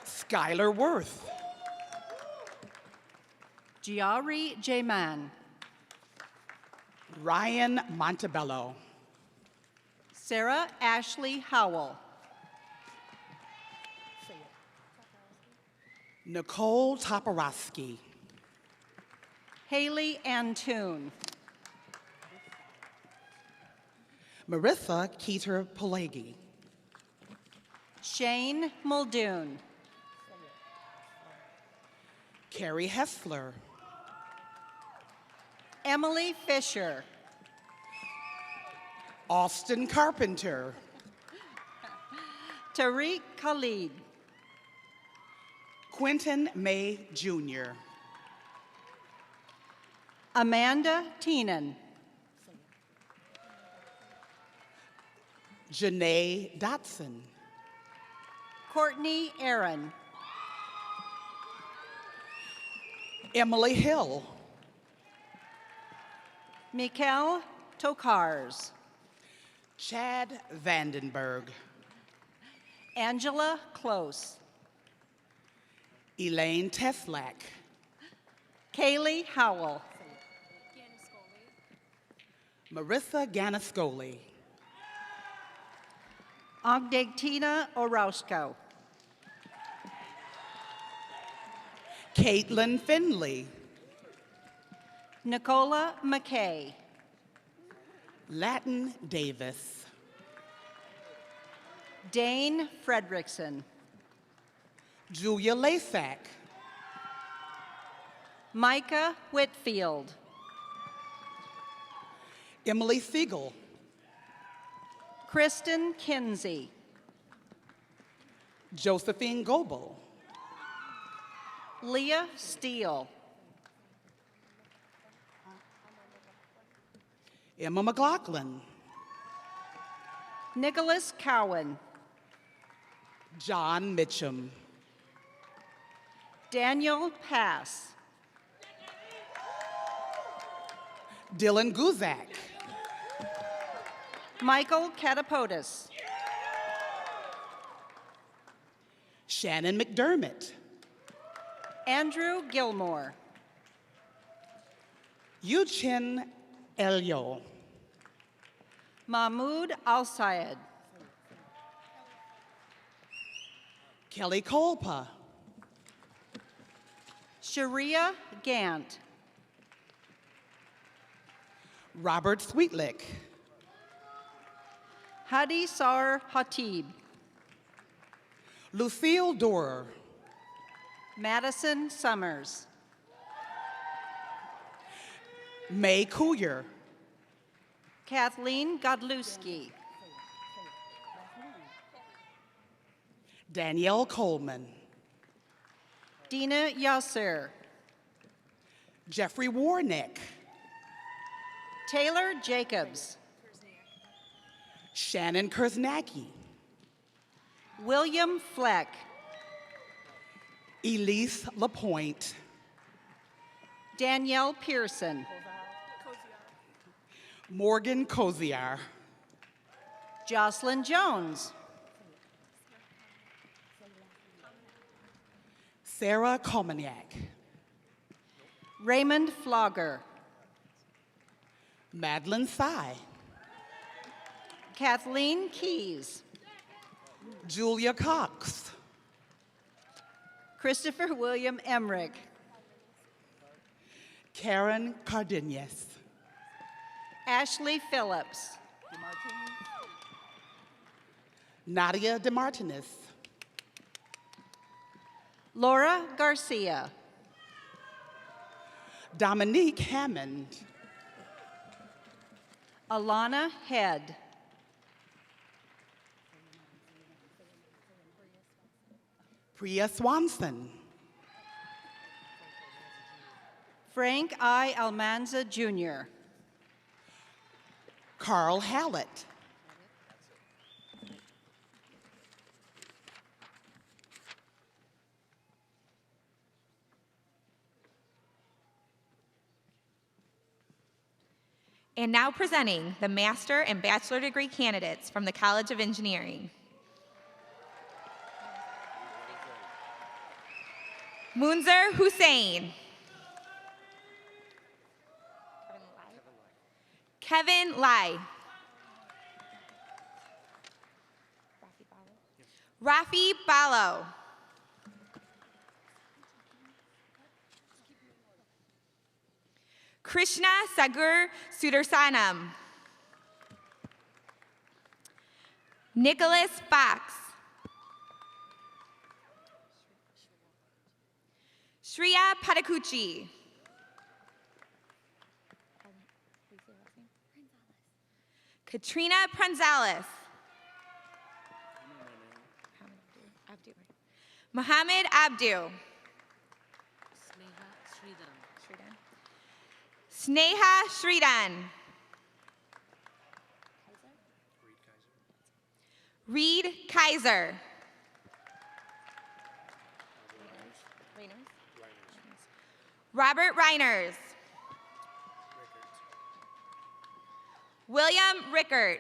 [SPEAKER 17] Skylar Worth.
[SPEAKER 18] Giari Jayman.
[SPEAKER 17] Ryan Montebello.
[SPEAKER 18] Sarah Ashley Howell.
[SPEAKER 17] Nicole Toporowski.
[SPEAKER 18] Haley Antoon.
[SPEAKER 17] Marissa Keeter Pelagi.
[SPEAKER 18] Shane Muldoon.
[SPEAKER 17] Carrie Hessler.
[SPEAKER 18] Emily Fisher.
[SPEAKER 17] Austin Carpenter.
[SPEAKER 18] Tariq Khalid.
[SPEAKER 17] Quentin May Jr.
[SPEAKER 18] Amanda Teenan.
[SPEAKER 17] Janae Dotson.
[SPEAKER 18] Courtney Aaron.
[SPEAKER 17] Emily Hill.
[SPEAKER 18] Mikkel Tokars.
[SPEAKER 17] Chad Vandenberg.
[SPEAKER 18] Angela Close.
[SPEAKER 17] Elaine Teslak.
[SPEAKER 18] Kaylee Howell.
[SPEAKER 17] Marissa Ganascoli.
[SPEAKER 18] Ogdegtina Orozco.
[SPEAKER 17] Caitlin Finley.
[SPEAKER 18] Nicola McKay.
[SPEAKER 17] Latin Davis.
[SPEAKER 18] Dane Fredrickson.
[SPEAKER 17] Julia Lasak.
[SPEAKER 18] Micah Whitfield.
[SPEAKER 17] Emily Siegel.
[SPEAKER 18] Kristen Kinsey.
[SPEAKER 17] Josephine Goebel.
[SPEAKER 18] Leah Steele.
[SPEAKER 17] Emma McLaughlin.
[SPEAKER 18] Nicholas Cowan.
[SPEAKER 17] John Mitchum.
[SPEAKER 18] Daniel Pass.
[SPEAKER 17] Dylan Guzak.
[SPEAKER 18] Michael Catapodis.
[SPEAKER 17] Shannon McDermott.
[SPEAKER 18] Andrew Gilmore.
[SPEAKER 17] Yuchin Elyo.
[SPEAKER 18] Mahmoud Al-Sayed.
[SPEAKER 17] Kelly Kolpa.
[SPEAKER 18] Sharia Gant.
[SPEAKER 17] Robert Sweetlick.
[SPEAKER 18] Hadi Sar Hatib.
[SPEAKER 17] Lucille Dorer.
[SPEAKER 18] Madison Summers.
[SPEAKER 17] May Couyer.
[SPEAKER 18] Kathleen Godlewski.
[SPEAKER 17] Danielle Coleman.
[SPEAKER 18] Dina Yasser.
[SPEAKER 17] Jeffrey Warnick.
[SPEAKER 18] Taylor Jacobs.
[SPEAKER 17] Shannon Kurznacki.
[SPEAKER 18] William Fleck.
[SPEAKER 17] Elise Lapointe.
[SPEAKER 18] Danielle Pearson.
[SPEAKER 17] Morgan Koziar.
[SPEAKER 18] Jocelyn Jones.
[SPEAKER 17] Sarah Komaniak.
[SPEAKER 18] Raymond Flogger.
[SPEAKER 17] Madeline Sy.
[SPEAKER 18] Kathleen Keys.
[SPEAKER 17] Julia Cox.
[SPEAKER 18] Christopher William Emmerich.
[SPEAKER 17] Karen Cardenas.
[SPEAKER 18] Ashley Phillips.
[SPEAKER 17] Nadia DeMartinez.
[SPEAKER 18] Laura Garcia.
[SPEAKER 17] Dominique Hammond.
[SPEAKER 18] Alana Head.
[SPEAKER 17] Priya Swanson.
[SPEAKER 18] Frank I. Almanza, Jr.
[SPEAKER 17] Carl Hallett.
[SPEAKER 19] And now presenting the master and bachelor degree candidates from the College of Engineering. Munzer Hussein. Kevin Lai. Rafi Balo. Krishna Sagur Sudarsanam. Nicholas Fox. Shreya Padakuchi. Katrina Pranzalis. Mohammed Abdu. Sneha Shridan. Reed Kaiser. Robert Reiners. William Rickert.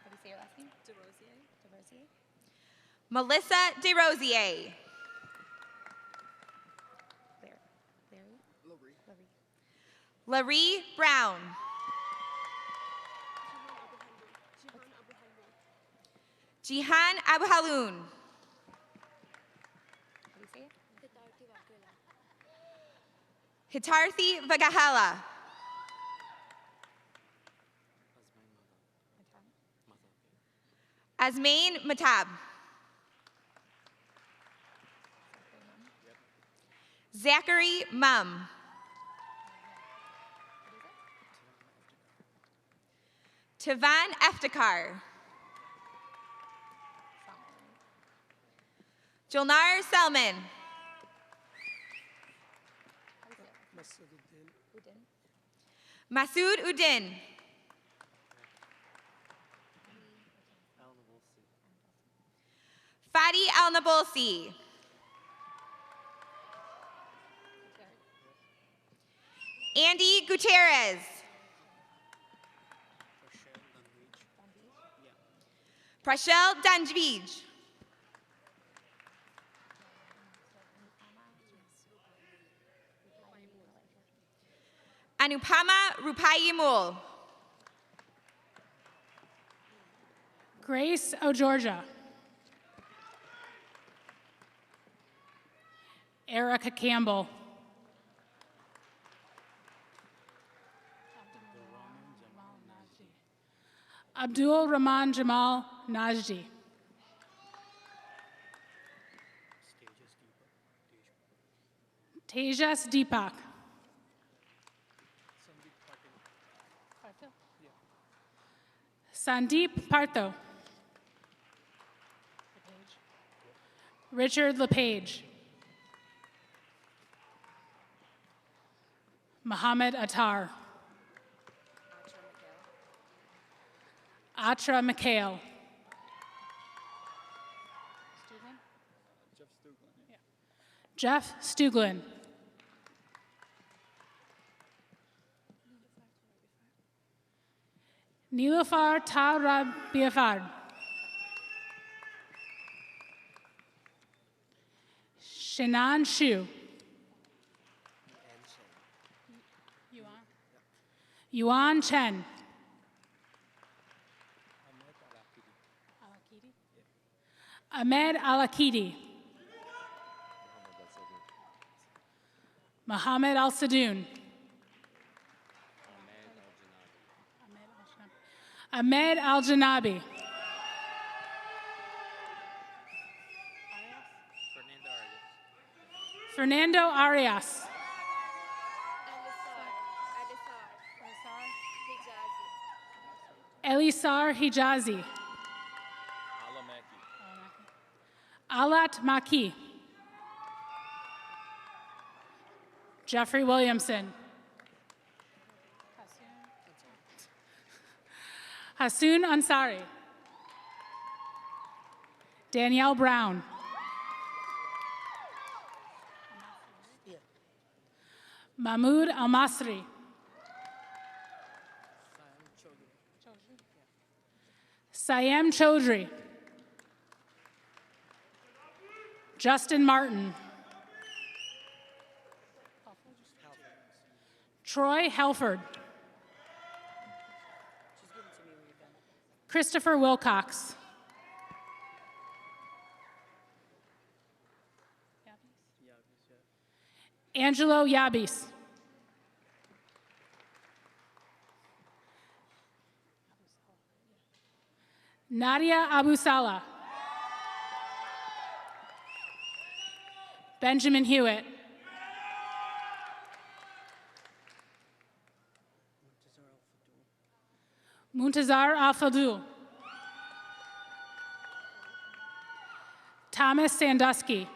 [SPEAKER 19] How do you say your last name? DeRosier. Melissa DeRosier. Larry Brown. Jihan Abuhaloon. How do you say it? Hitarthi Vagahela. Asmain Matab. Zachary Mum. Tavan Eftekar. Julnar Selman. Masood Udin. Fadi Al Nabolsi. Andy Gutierrez. Prashel Danjvij. Anupama Rupayimul.
[SPEAKER 20] Grace O'Georgia. Erica Campbell. Abdul Rahman Jamal Najdi. Tejas Deepak. Sandeep Partho. Richard LePage. Muhammad Attar. Atra McHale. Jeff Stuglin. Nilofar Tarabiafard. Shinan Shu. Yuan Chen. Ahmed Alakidi. Mohammed Al Sadoun. Ahmed Al Janabi. Fernando Arias. Elisar Hijazi. Alat Maki. Jeffrey Williamson. Hasoon Ansari. Danielle Brown. Mahmoud Al-Masri. Sayem Chaudhry. Justin Martin. Troy Helford. Christopher Wilcox. Angelo Yabis. Nadia Abusala. Benjamin Hewitt. Muntazar Al-Fadul. Thomas Sandusky.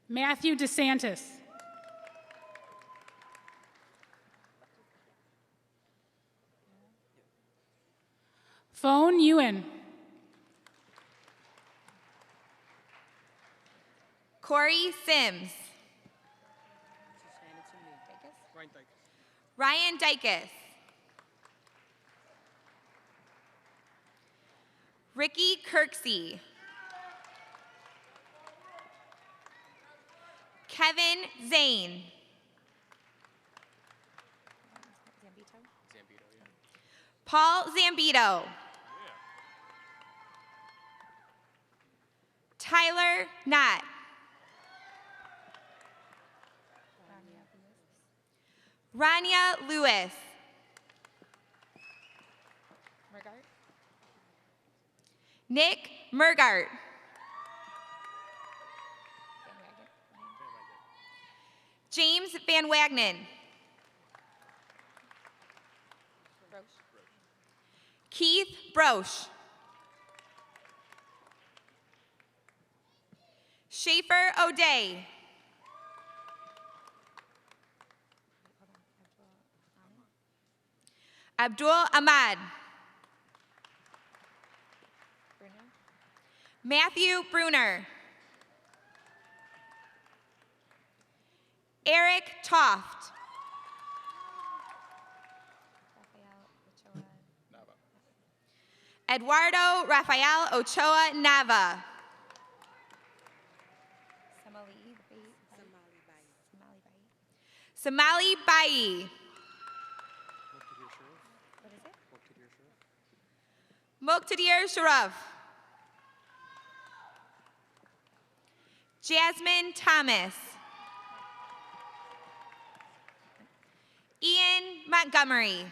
[SPEAKER 20] Matthew DeSantis. Phone Ewan.
[SPEAKER 19] Corey Sims. Ryan Dykus. Ricky Kirksey. Kevin Zane. Paul Zambito. Tyler Knott. Rania Lewis. Nick Mergart. James Van Wagnen. Keith Broche. Schaefer O'Day. Abdul Ahmad. Matthew Bruner. Eric Toft. Eduardo Rafael Ochoa Nava. Somali Bai. Muqtadir Sharaf. Jasmine Thomas. Ian Montgomery.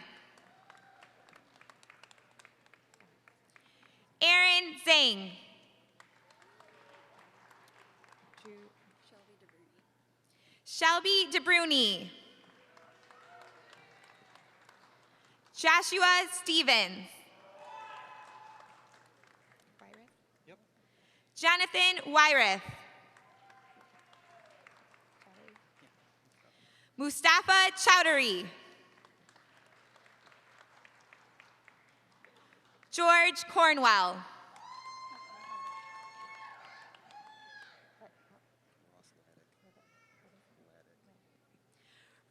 [SPEAKER 19] Aaron Zhang. Shelby DeBruni. Joshua Stevens. Jonathan Wyrith. Mustafa Chowdhury. George Cornwell.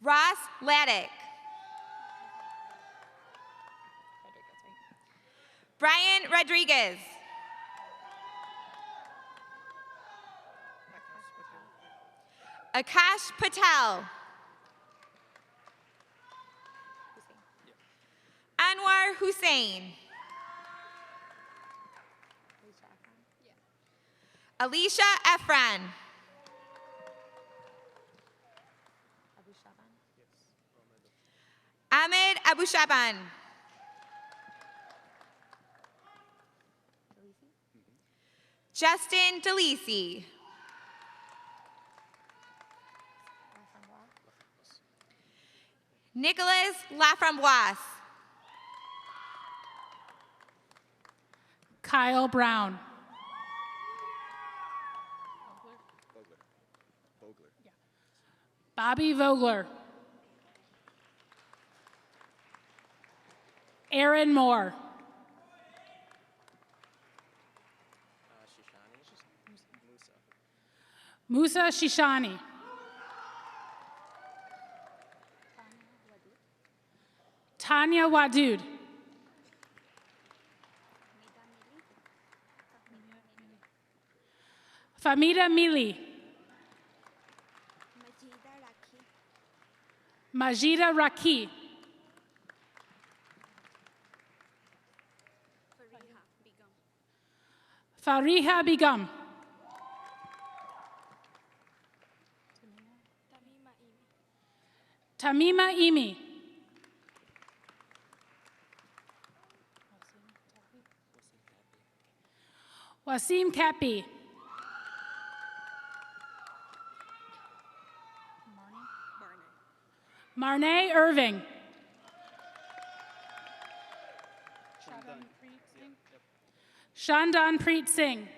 [SPEAKER 19] Ross Laddick. Brian Rodriguez. Akash Patel. Anwar Hussain. Alicia Efran. Ahmed Abu Shaban. Justin DeLisi. Nicholas Laframboise.
[SPEAKER 20] Kyle Brown. Bobby Vogler. Aaron Moore. Musa Shishani. Tanya Wadud. Famida Mili. Majida Raki. Fariha Begum. Tamima Imi. Wasim Kapi. Marnay Irving. Shandan Preet Singh.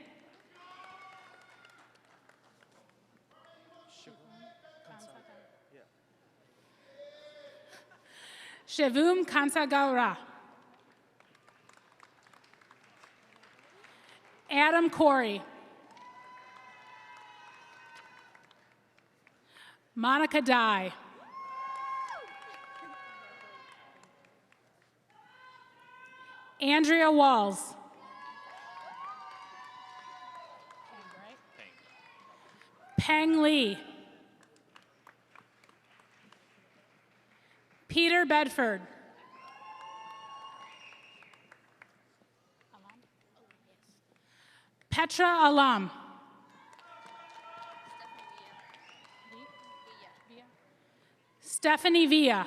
[SPEAKER 20] Shavum Kansagaura. Adam Corey. Monica Dye. Andrea Walls. Peng Lee. Peter Bedford. Petra Alam. Stephanie Villa.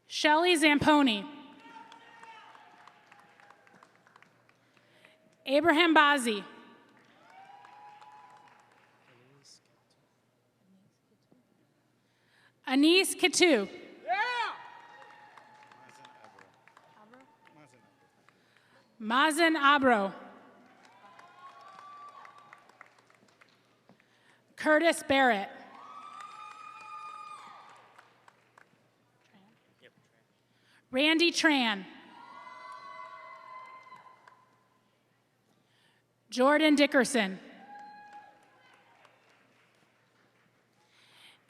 [SPEAKER 20] Shelley Zamponi. Abraham Bazzi. Anise Kitu. Mazen Abro. Curtis Barrett. Randy Tran. Jordan Dickerson.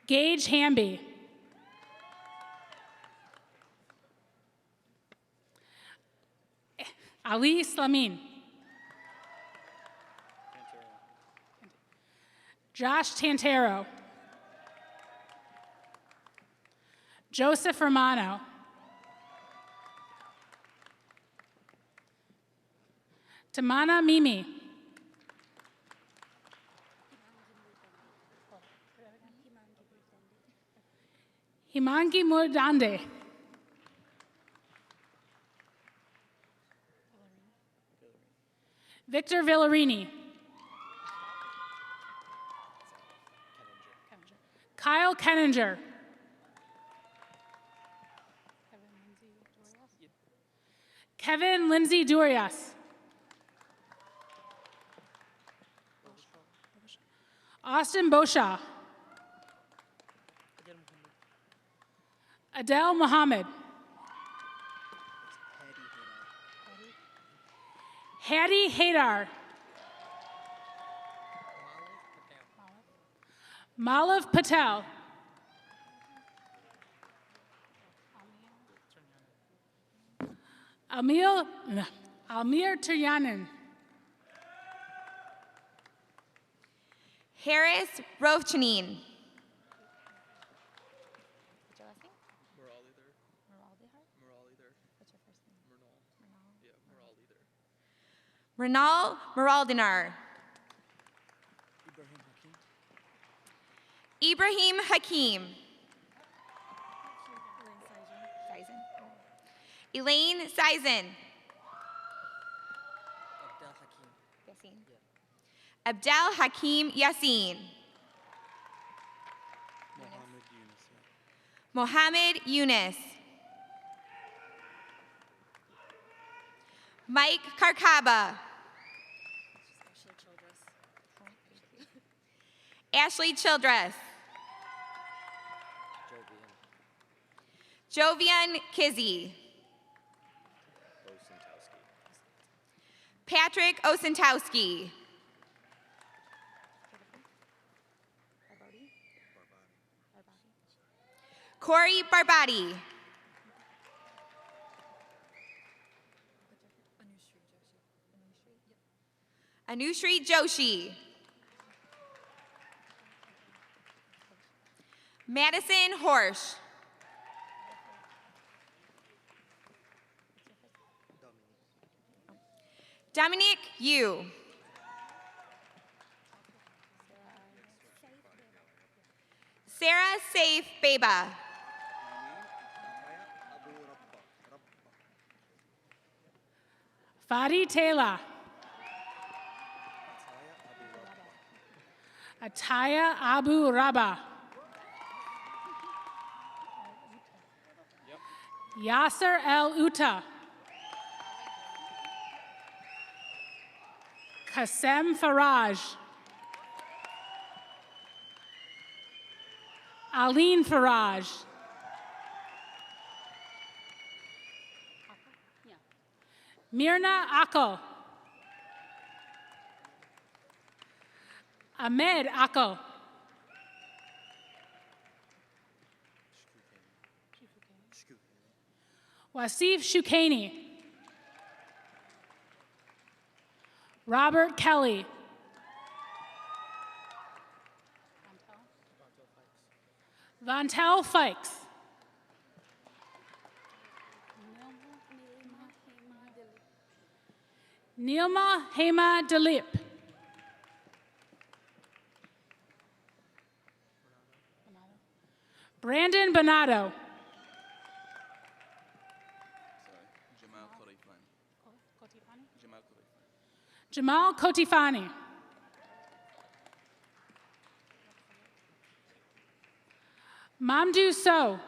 [SPEAKER 20] Gage Hamby. Ali Slamin. Josh Tantero. Joseph Romano. Tamana Mimi. Himangi Murdande. Victor Villarini. Kyle Kenninger. Kevin Lindsay Durias. Austin Bosha. Adele Muhammad. Hadi Haidar. Malav Patel. Almir Turyanin.
[SPEAKER 19] Harris Rovchanin. Renal Meraldinar. Ibrahim Hakim. Elaine Sizen. Abdel Hakim Yassin. Mohammed Yunus. Mike Karkaba. Ashley Childress. Jovian Kizzy. Patrick Osentowski. Corey Barbati. Anushri Joshi. Madison Horsch. Dominic Yu. Sarah Saif Beba.
[SPEAKER 20] Fadi Taylor. Ataya Abu Rabah. Yasser El Uta. Qasem Faraj. Aline Faraj. Mirna Akko. Ahmed Akko. Wasif Shukani. Robert Kelly. Vontel Fikes. Nilma Hema Dilip. Brandon Bonato. Jamal Kotifani. Mamdou Sow.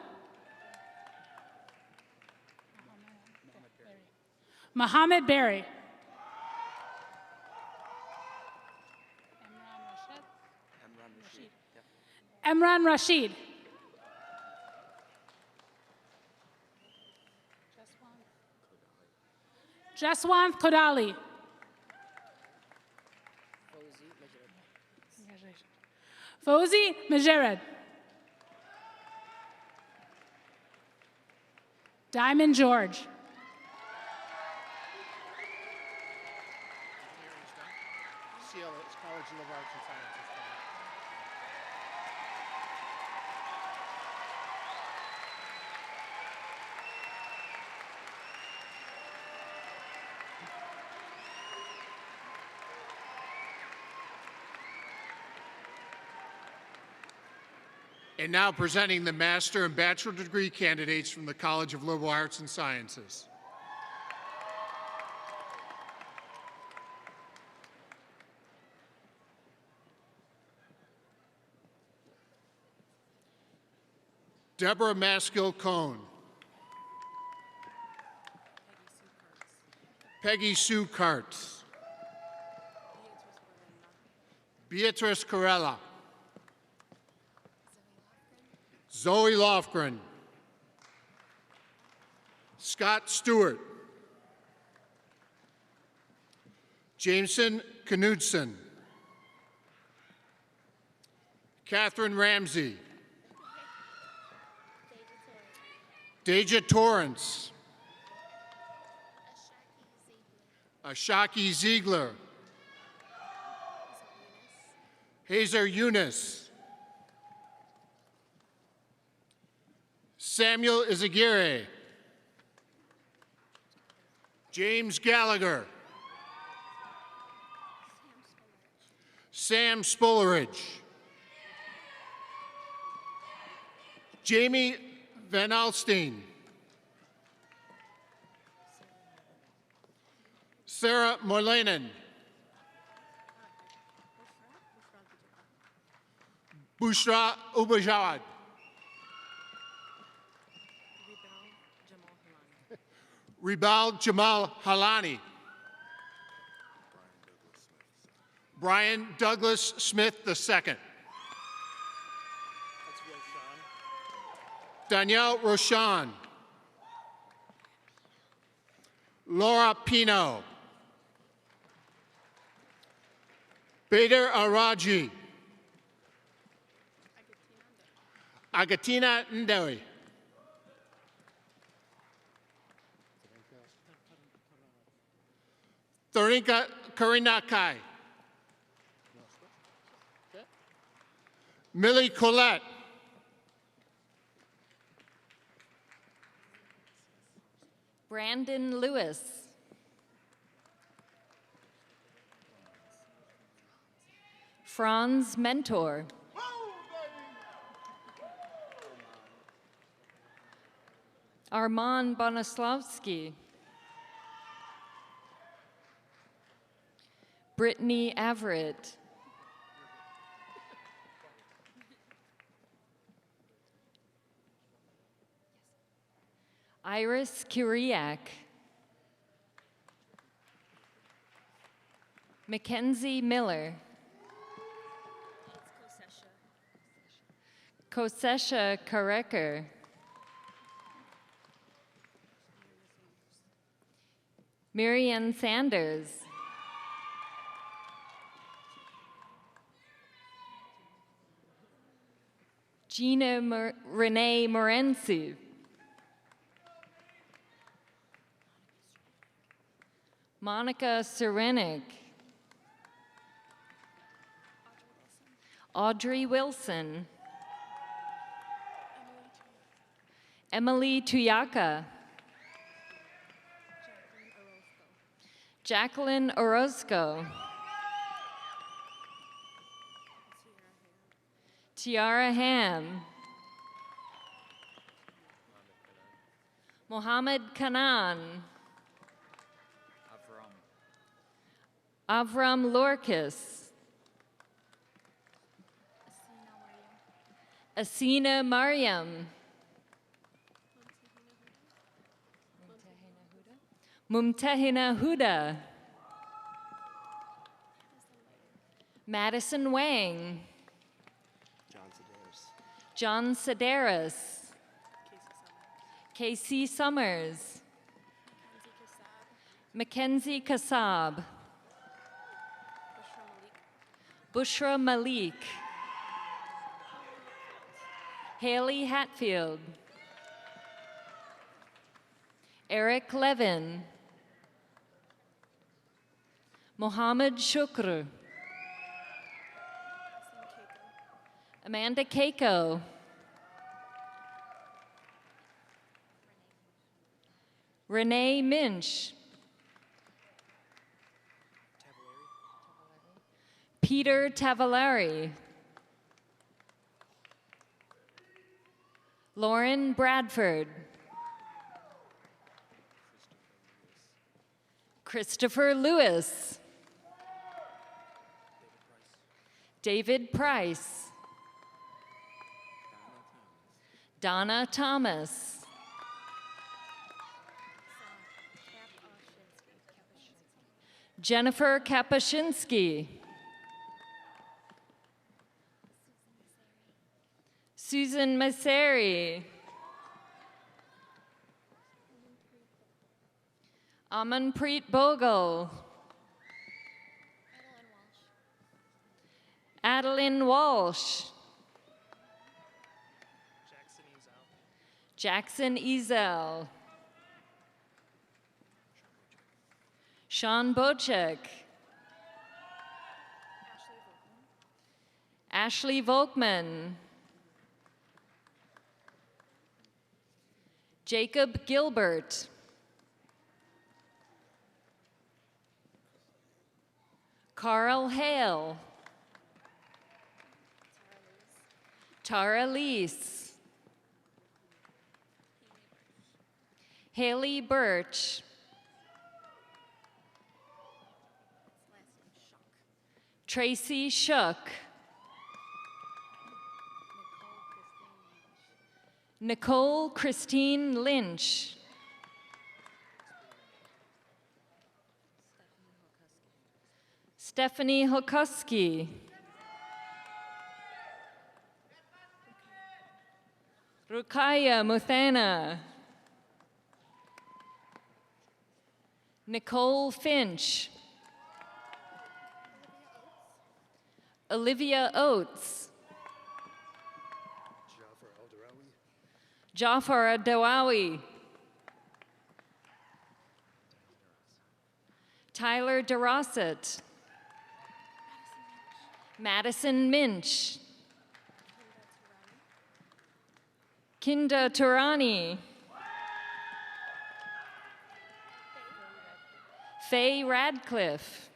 [SPEAKER 20] Mohammed Berry. Emran Rashid. Jaswanth Kodali. Fauzi Majered. Diamond George.
[SPEAKER 10] CLS, College of Liberal Arts and Sciences. And now presenting the master and bachelor degree candidates from the College of Liberal Arts and Sciences. Deborah Maskill Cohn. Peggy Sue Kartz. Beatrice Corella. Zoe Lofgren. Scott Stewart. Jameson Knudsen. Catherine Ramsey. Deja Torrance. Ashaki Ziegler. Hazer Eunice. Samuel Izagire. James Gallagher. Sam Spoleridge. Jamie Van Alstine. Sarah Morlanen. Bushra Ubajad. Ribal Jamal Halani. Brian Douglas Smith II. Danielle Roshan. Laura Pino. Bader Araji. Agatina Ndewi. Thorinka Karinakai. Millie Collette.
[SPEAKER 21] Brandon Lewis. Franz Mentor. Armand Bonislavsky. Brittany Everett. Iris Kiriak. Mackenzie Miller. Kosesha Kareker. Marianne Sanders. Gina Rene Morensu. Monica Serenik. Audrey Wilson. Emily Tuyaka. Jacqueline Orozco. Tiara Ham. Mohammed Kanan. Avram Lorkis. Asina Mariam. Mumtahina Huda. Madison Wang. John Sedaris. Casey Summers. Mackenzie Kassab. Bushra Malik. Haley Hatfield. Eric Levin. Mohammed Shukr. Amanda Keiko. Renee Minch. Peter Tavalari. Lauren Bradford. Christopher Lewis. David Price. Donna Thomas. Jennifer Kapuscinski. Susan Maseri. Amanpreet Bogle. Adeline Walsh. Jackson Ezel. Sean Bocek. Ashley Volkman. Jacob Gilbert. Carl Hale. Tara Leese. Haley Birch. Tracy Shook. Nicole Christine Lynch. Stephanie Hokuski. Rukaya Muthana. Nicole Finch. Olivia Oates. Jafar Dawawi. Tyler DeRosset. Madison Minch. Kinda Turani. Faye Radcliffe.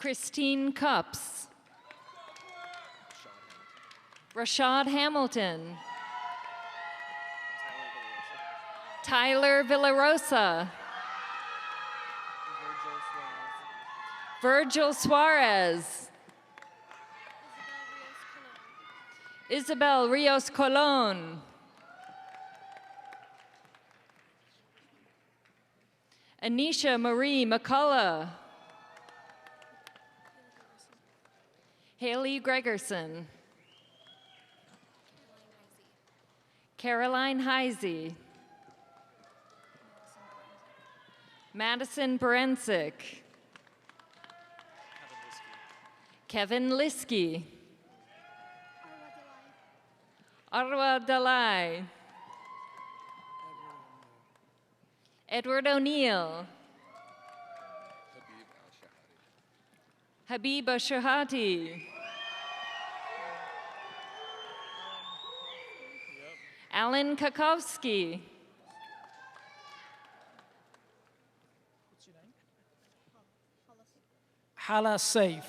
[SPEAKER 21] Christine Cups. Rashad Hamilton. Tyler Villarosa. Virgil Suarez. Isabel Rios Colon. Anisha Marie McCullough. Haley Gregerson. Caroline Heisey. Madison Berensick. Kevin Liskey. Arwa Dalai. Edward O'Neill. Habib Shahati. Alan Kakowski.
[SPEAKER 13] Hala Saif.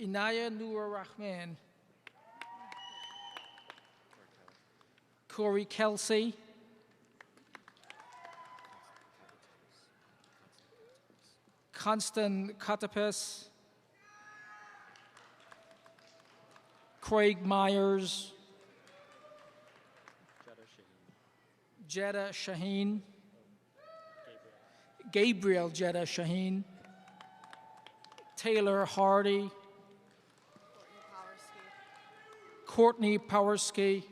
[SPEAKER 13] Inaya Nur Rahman. Corey Kelsey, Constant Katapis, Craig Myers, Jeddah Shaheen, Gabriel Jeddah Shaheen, Taylor Hardy, Courtney Powersky,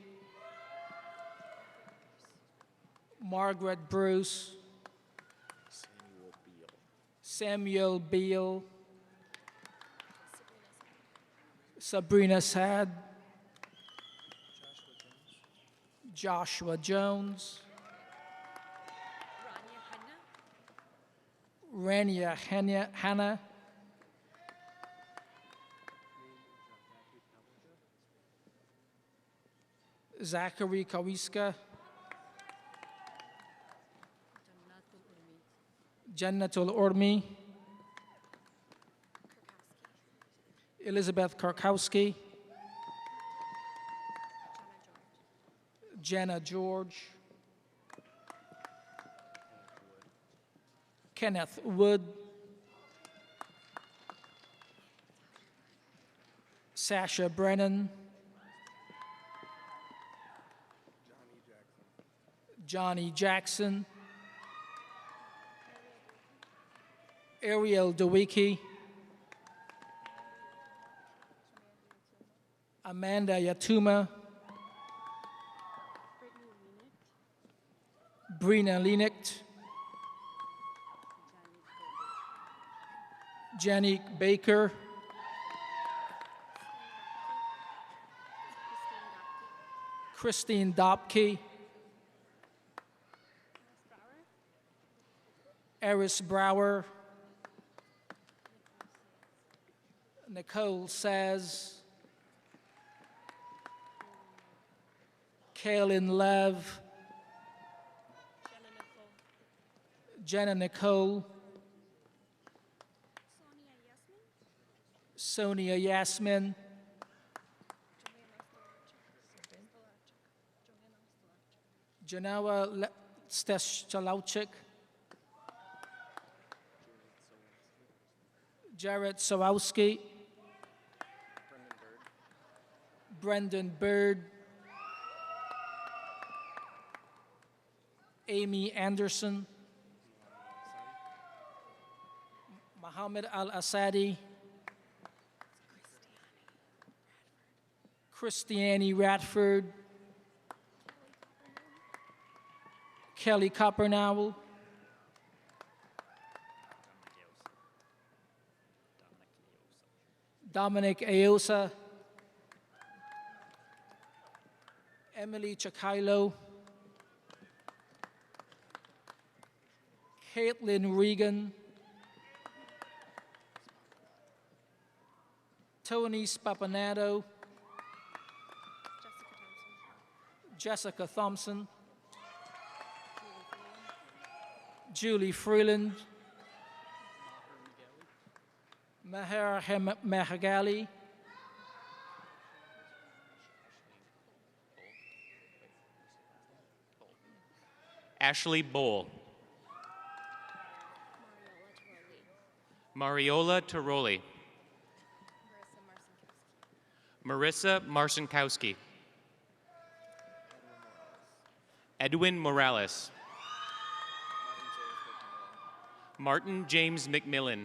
[SPEAKER 13] Margaret Bruce, Samuel Beal, Sabrina Sad, Joshua Jones, Rania Hannah, Zachary Kawiska, Jannatul Urmi, Elizabeth Karkowski, Jenna George, Kenneth Wood, Sasha Brennan, Johnny Jackson, Ariel Dewicki, Amanda Yatuma, Brina Linecht, Jenny Baker, Christine Dopke, Eris Brower, Nicole Saz, Kaylin Lev, Jenna Nicole, Sonia Yasmin, Janawa Steshchalauchik, Jared Sawowski, Brendan Bird, Amy Anderson, Mohammed Al-Asadi, Christiane Radford, Kelly Coppernowell, Dominic Aosa, Emily Chakailo, Caitlin Regan, Tony Spapanato, Jessica Thompson, Julie Freeland, Maher Mehagali,
[SPEAKER 1] Ashley Bowl, Mariola Tiroli, Marissa Marcinkowski, Edwin Morales, Martin James McMillan,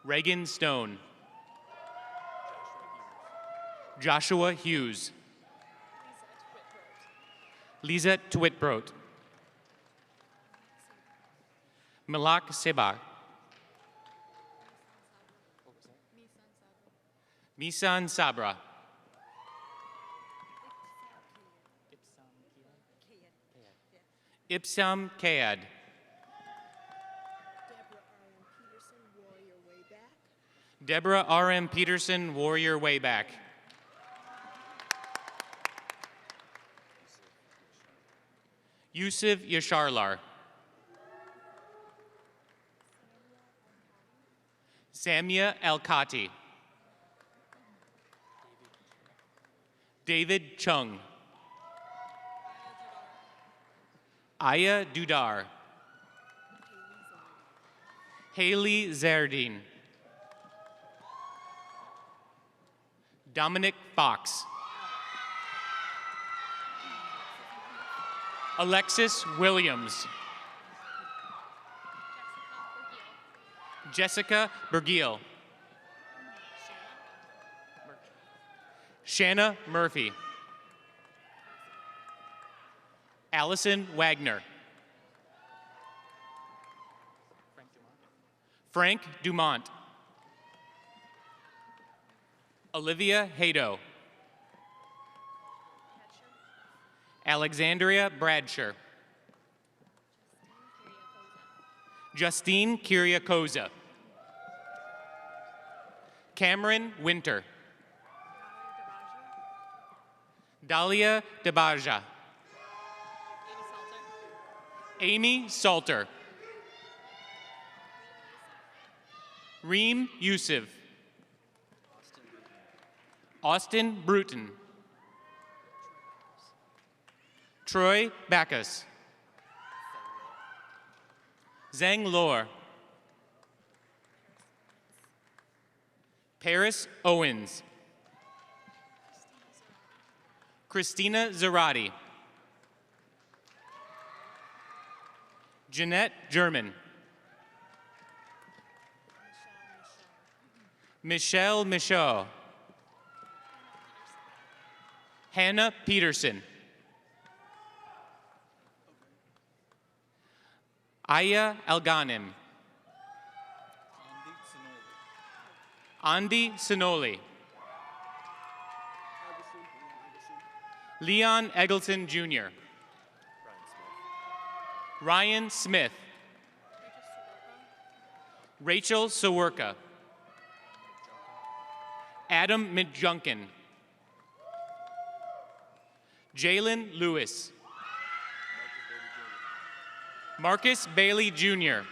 [SPEAKER 1] Reagan Stone, Joshua Hughes, Lisa Twitbroat, Malak Seba, Misan Sabra, Ipsam Kayad, Deborah R.M. Peterson, Warrior Way Back, Yusuf Yasharlar, Samia El-Kati, David Chung. Aya Dudar. Haley Zardine. Dominic Fox. Alexis Williams. Jessica Bergiel. Shanna Murphy. Allison Wagner. Frank Dumont. Olivia Hado. Alexandria Bradsher. Justine Kiriakoza. Cameron Winter. Dahlia DeBaja. Amy Salter. Reem Yusuf. Austin Bruton. Troy Backus. Zhang Lor. Paris Owens. Christina Zarati. Jeanette German. Michelle Michaud. Hannah Peterson. Aya Alganim. Andy Sinoli. Leon Eggleston Jr. Ryan Smith. Rachel Sawerka. Adam Midjunkin. Jalen Lewis. Marcus Bailey Jr.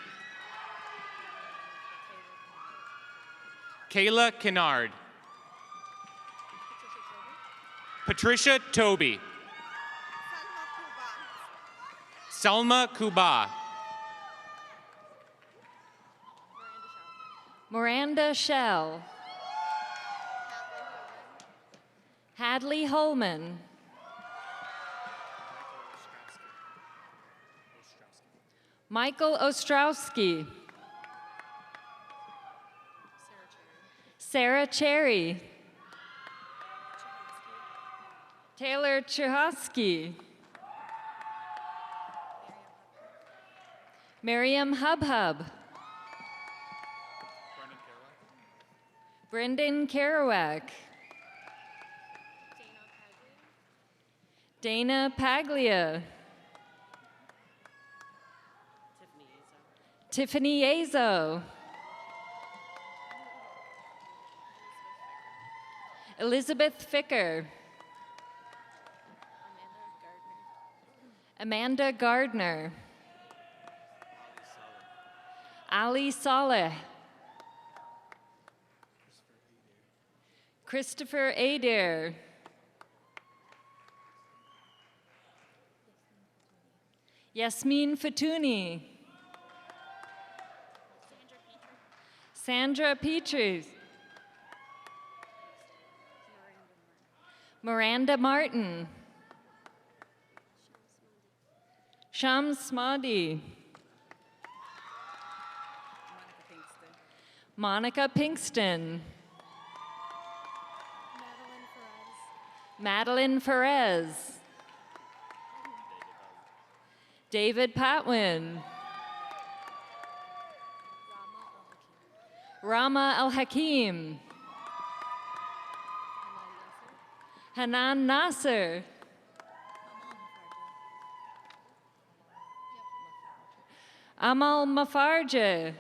[SPEAKER 1] Kayla Kennard. Patricia Toby. Salma Kuba.
[SPEAKER 21] Miranda Shell. Hadley Holman. Michael Ostrowski. Sarah Cherry. Taylor Chehosky. Miriam Hubhub. Brendan Kerouac. Dana Paglia. Tiffany Azo. Elizabeth Ficker. Amanda Gardner. Ali Saleh. Christopher Adair. Yasmin Fatuni. Sandra Petrie. Miranda Martin. Shams Smadi. Monica Pinkston. Madeline Perez. David Patwin. Rama Al-Hakim. Hanan Nasser. Amal Mafarja.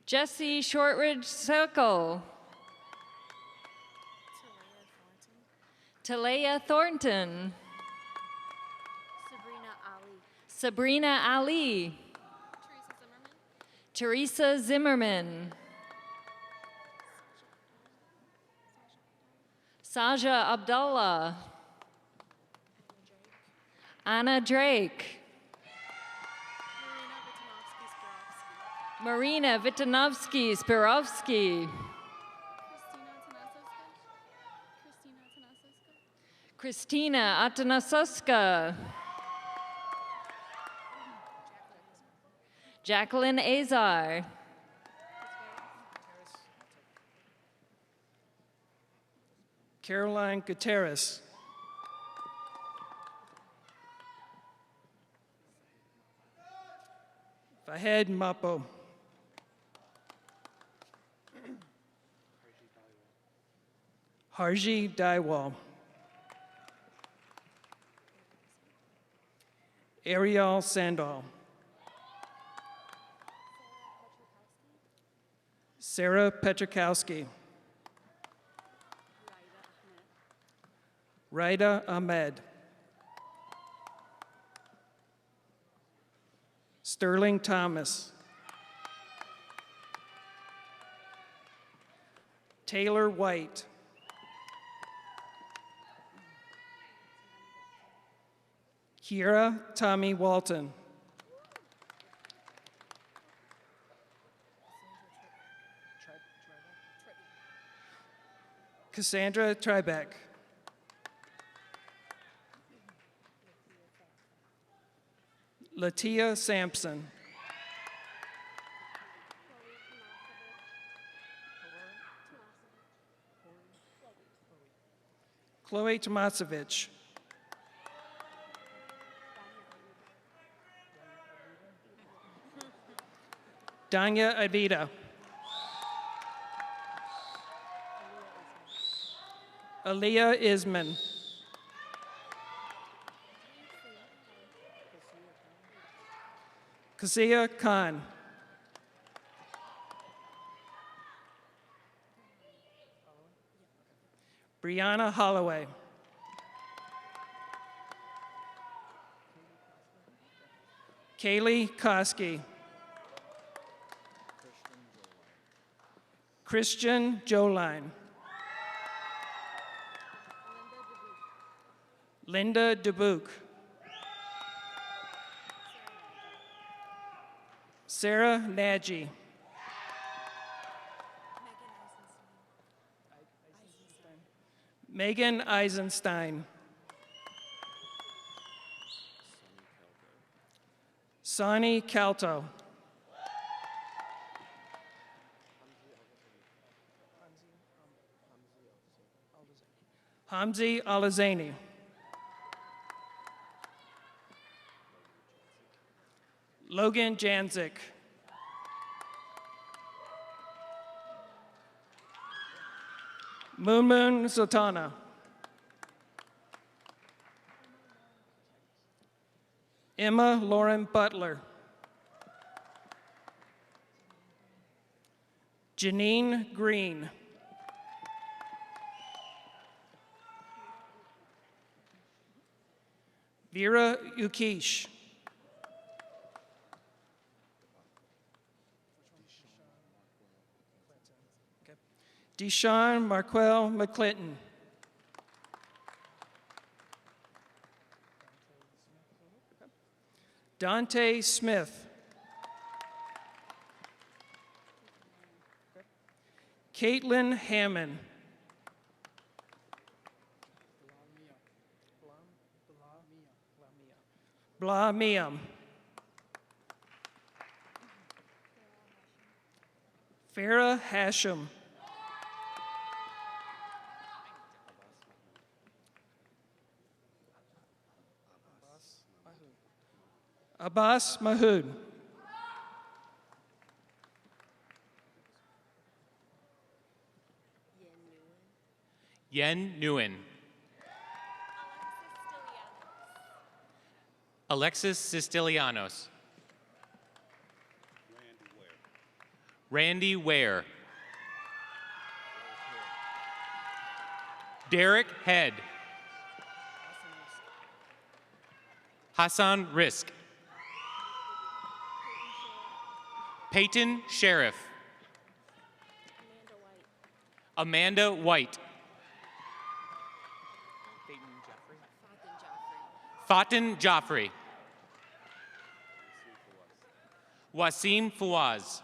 [SPEAKER 21] Jesse Shortridge Circle. Talaya Thornton. Sabrina Ali. Teresa Zimmerman. Saja Abdullah. Anna Drake. Marina Vitanovsky-Spirovsky. Christina Atanasowska. Jacqueline Azar.
[SPEAKER 13] Caroline Gutierrez. Fahed Mapo. Harji Daiwal. Ariel Sandal. Sarah Petrikowski. Raida Ahmed. Sterling Thomas. Taylor White. Kiera Tommy Walton. Cassandra Tribeck. Latia Sampson. Chloe Tomasevich. Danya Avida. Aaliyah Isman. Kasia Khan. Brianna Holloway. Kaylee Koski. Christian Joline. Linda Dubuque. Sarah Nagy. Megan Eisenstein. Sonny Calto. Hamzi Alazani. Logan Janzik. Moon Sultana. Emma Lauren Butler. Janine Green. Vera Ukish. Deshaun Marquell McClinton. Dante Smith. Caitlin Hammond. Blamiam. Farah Hashem. Abbas Mahood.
[SPEAKER 1] Yen Nguyen. Alexis Sistilianos. Randy Ware. Derek Head. Hassan Risk. Peyton Sheriff. Amanda White. Fatin Jaffrey. Wasim Fawaz.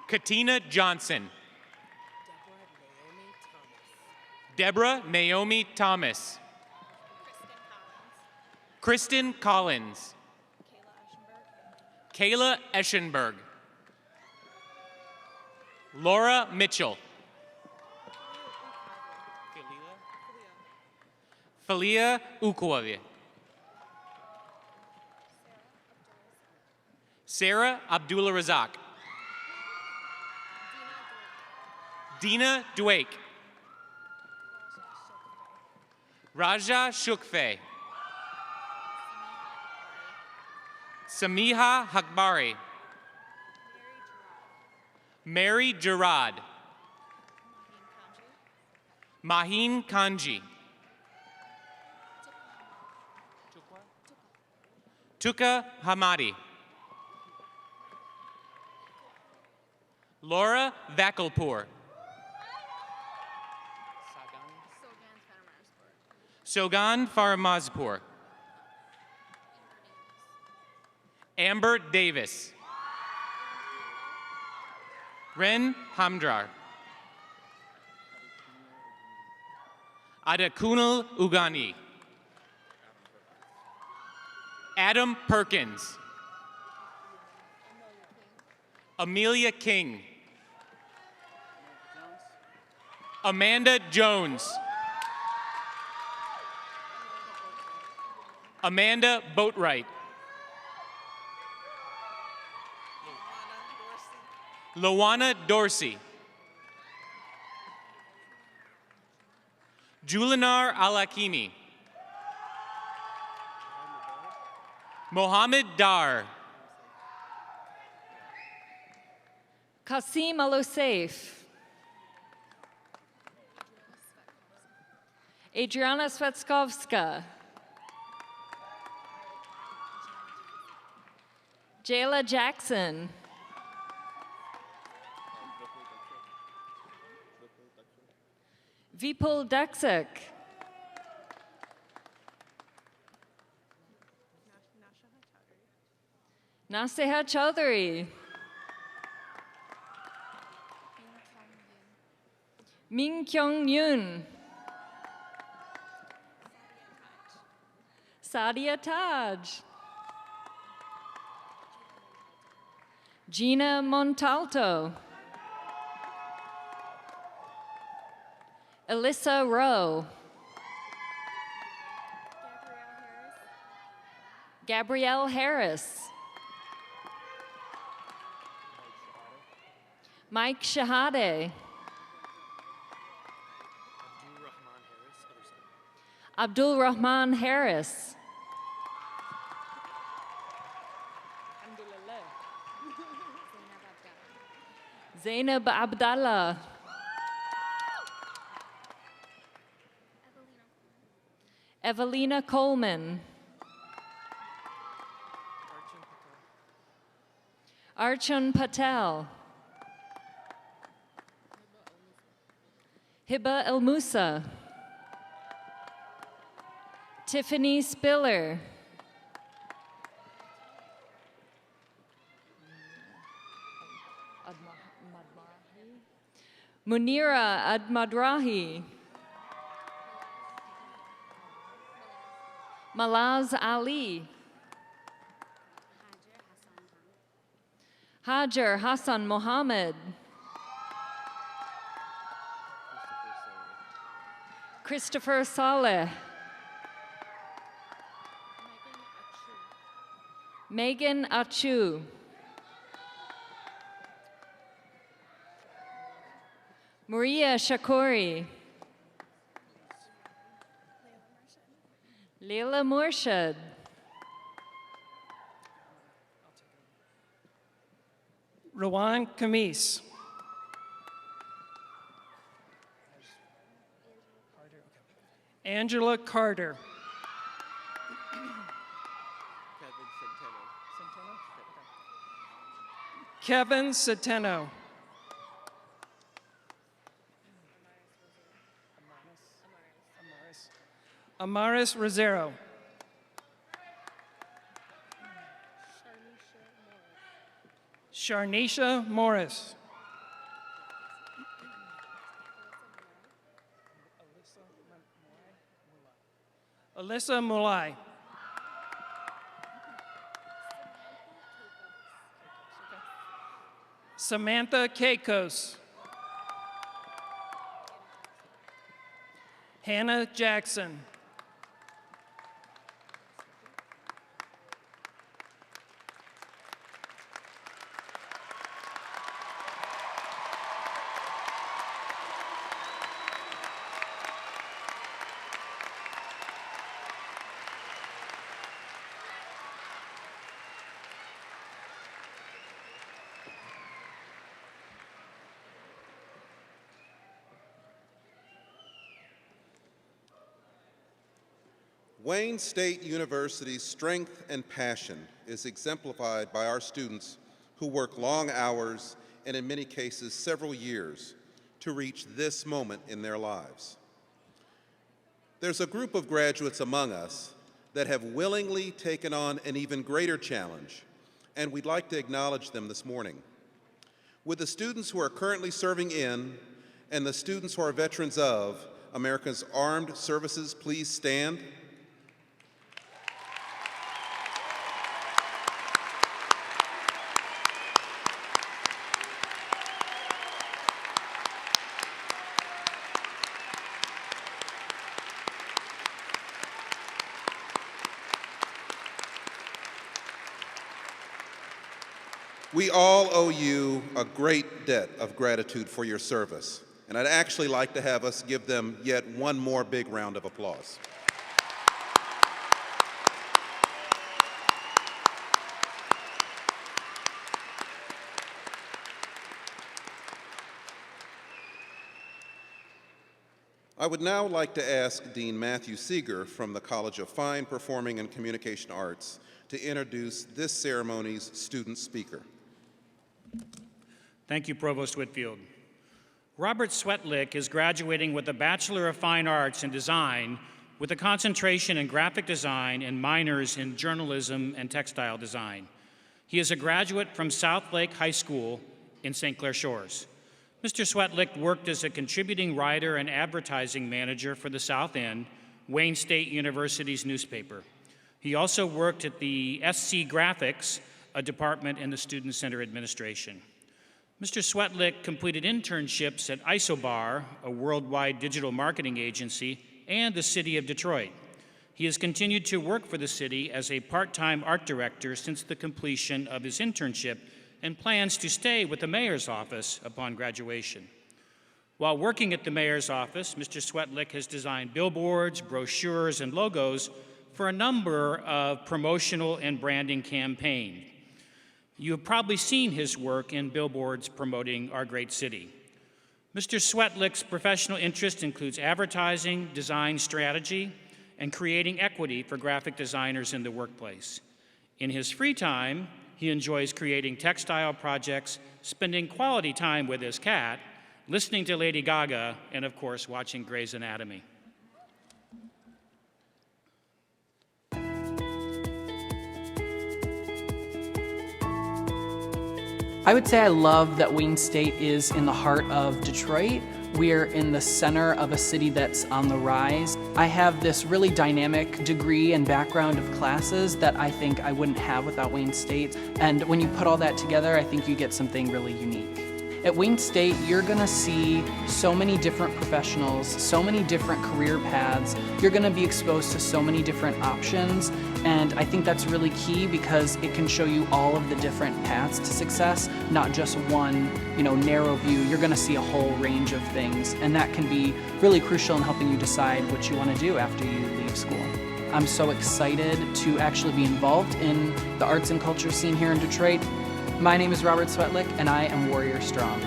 [SPEAKER 1] Katina Johnson. Deborah Naomi Thomas. Kristen Collins. Kayla Eschenberg. Laura Mitchell. Falia Ukwave. Sarah Abdullah Razak. Dina Dwake. Raja Shukfe. Samiha Hakbari. Mary Gerard. Maheen Kanji. Tuka Hamadi. Laura Vakalpur. Sogan Faramazpur. Amber Davis. Ren Hamdrar. Adakunal Ugani. Adam Perkins. Amelia King. Amanda Jones. Amanda Boatwright. Lowana Dorsey. Julinar Alakimi. Mohammed Dar.
[SPEAKER 21] Kasim Al-Osef. Adriana Svetskovska. Jayla Jackson. Vipul Daksik. Naseha Chaudhary. Min Kyung Yoon. Sadia Taj. Gina Montalto. Alyssa Rowe. Gabrielle Harris. Mike Shahade. Abdul Rahman Harris. Zainab Abdallah. Evelina Coleman. Archon Patel. Hiba El Musa. Tiffany Spiller. Munira Admadrahi. Malaz Ali. Hajar Hassan Mohammed. Christopher Saleh. Megan Achu. Maria Shakori. Leila Murshid.
[SPEAKER 13] Rowan Kamis. Angela Carter. Kevin Centeno. Amaris Rosero. Sharnisha Morris. Alyssa Mulai. Samantha Keikos. Hannah Jackson.
[SPEAKER 4] Wayne State University's strength and passion is exemplified by our students who work long hours and in many cases several years to reach this moment in their lives. There's a group of graduates among us that have willingly taken on an even greater challenge, and we'd like to acknowledge them this morning. Would the students who are currently serving in and the students who are veterans of America's Armed Services please stand? We all owe you a great debt of gratitude for your service, and I'd actually like to have us give them yet one more big round of applause. I would now like to ask Dean Matthew Seeger from the College of Fine, Performing, and Communication Arts to introduce this ceremony's student speaker.
[SPEAKER 12] Thank you, Provost Whitfield. Robert Swetlick is graduating with a Bachelor of Fine Arts in Design with a concentration in graphic design and minors in journalism and textile design. He is a graduate from South Lake High School in St. Clair Shores. Mr. Swetlick worked as a contributing writer and advertising manager for the South End, Wayne State University's newspaper. He also worked at the SC Graphics, a department in the Student Center Administration. Mr. Swetlick completed internships at Isobar, a worldwide digital marketing agency, and the City of Detroit. He has continued to work for the city as a part-time art director since the completion of his internship and plans to stay with the mayor's office upon graduation. While working at the mayor's office, Mr. Swetlick has designed billboards, brochures, and logos for a number of promotional and branding campaigns. You have probably seen his work in billboards promoting our great city. Mr. Swetlick's professional interest includes advertising, design strategy, and creating equity for graphic designers in the workplace. In his free time, he enjoys creating textile projects, spending quality time with his cat, listening to Lady Gaga, and of course, watching Grey's Anatomy.
[SPEAKER 3] I would say I love that Wayne State is in the heart of Detroit. We're in the center of a city that's on the rise. I have this really dynamic degree and background of classes that I think I wouldn't have without Wayne State. And when you put all that together, I think you get something really unique. At Wayne State, you're gonna see so many different professionals, so many different career paths. You're gonna be exposed to so many different options, and I think that's really key because it can show you all of the different paths to success, not just one, narrow view. You're gonna see a whole range of things, and that can be really crucial in helping you decide what you wanna do after you leave school. I'm so excited to actually be involved in the arts and culture scene here in Detroit. My name is Robert Swetlick, and I am Warrior Strong.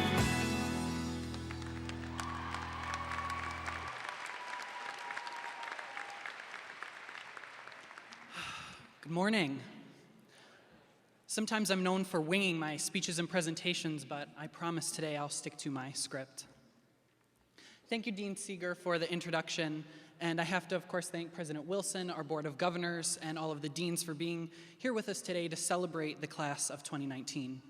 [SPEAKER 22] Good morning. Sometimes I'm known for winging my speeches and presentations, but I promise today I'll stick to my script. Thank you, Dean Seeger, for the introduction.
[SPEAKER 3] And I have to, of course, thank President Wilson, our Board of Governors, and all of the deans for being here with us today to celebrate the class of 2019.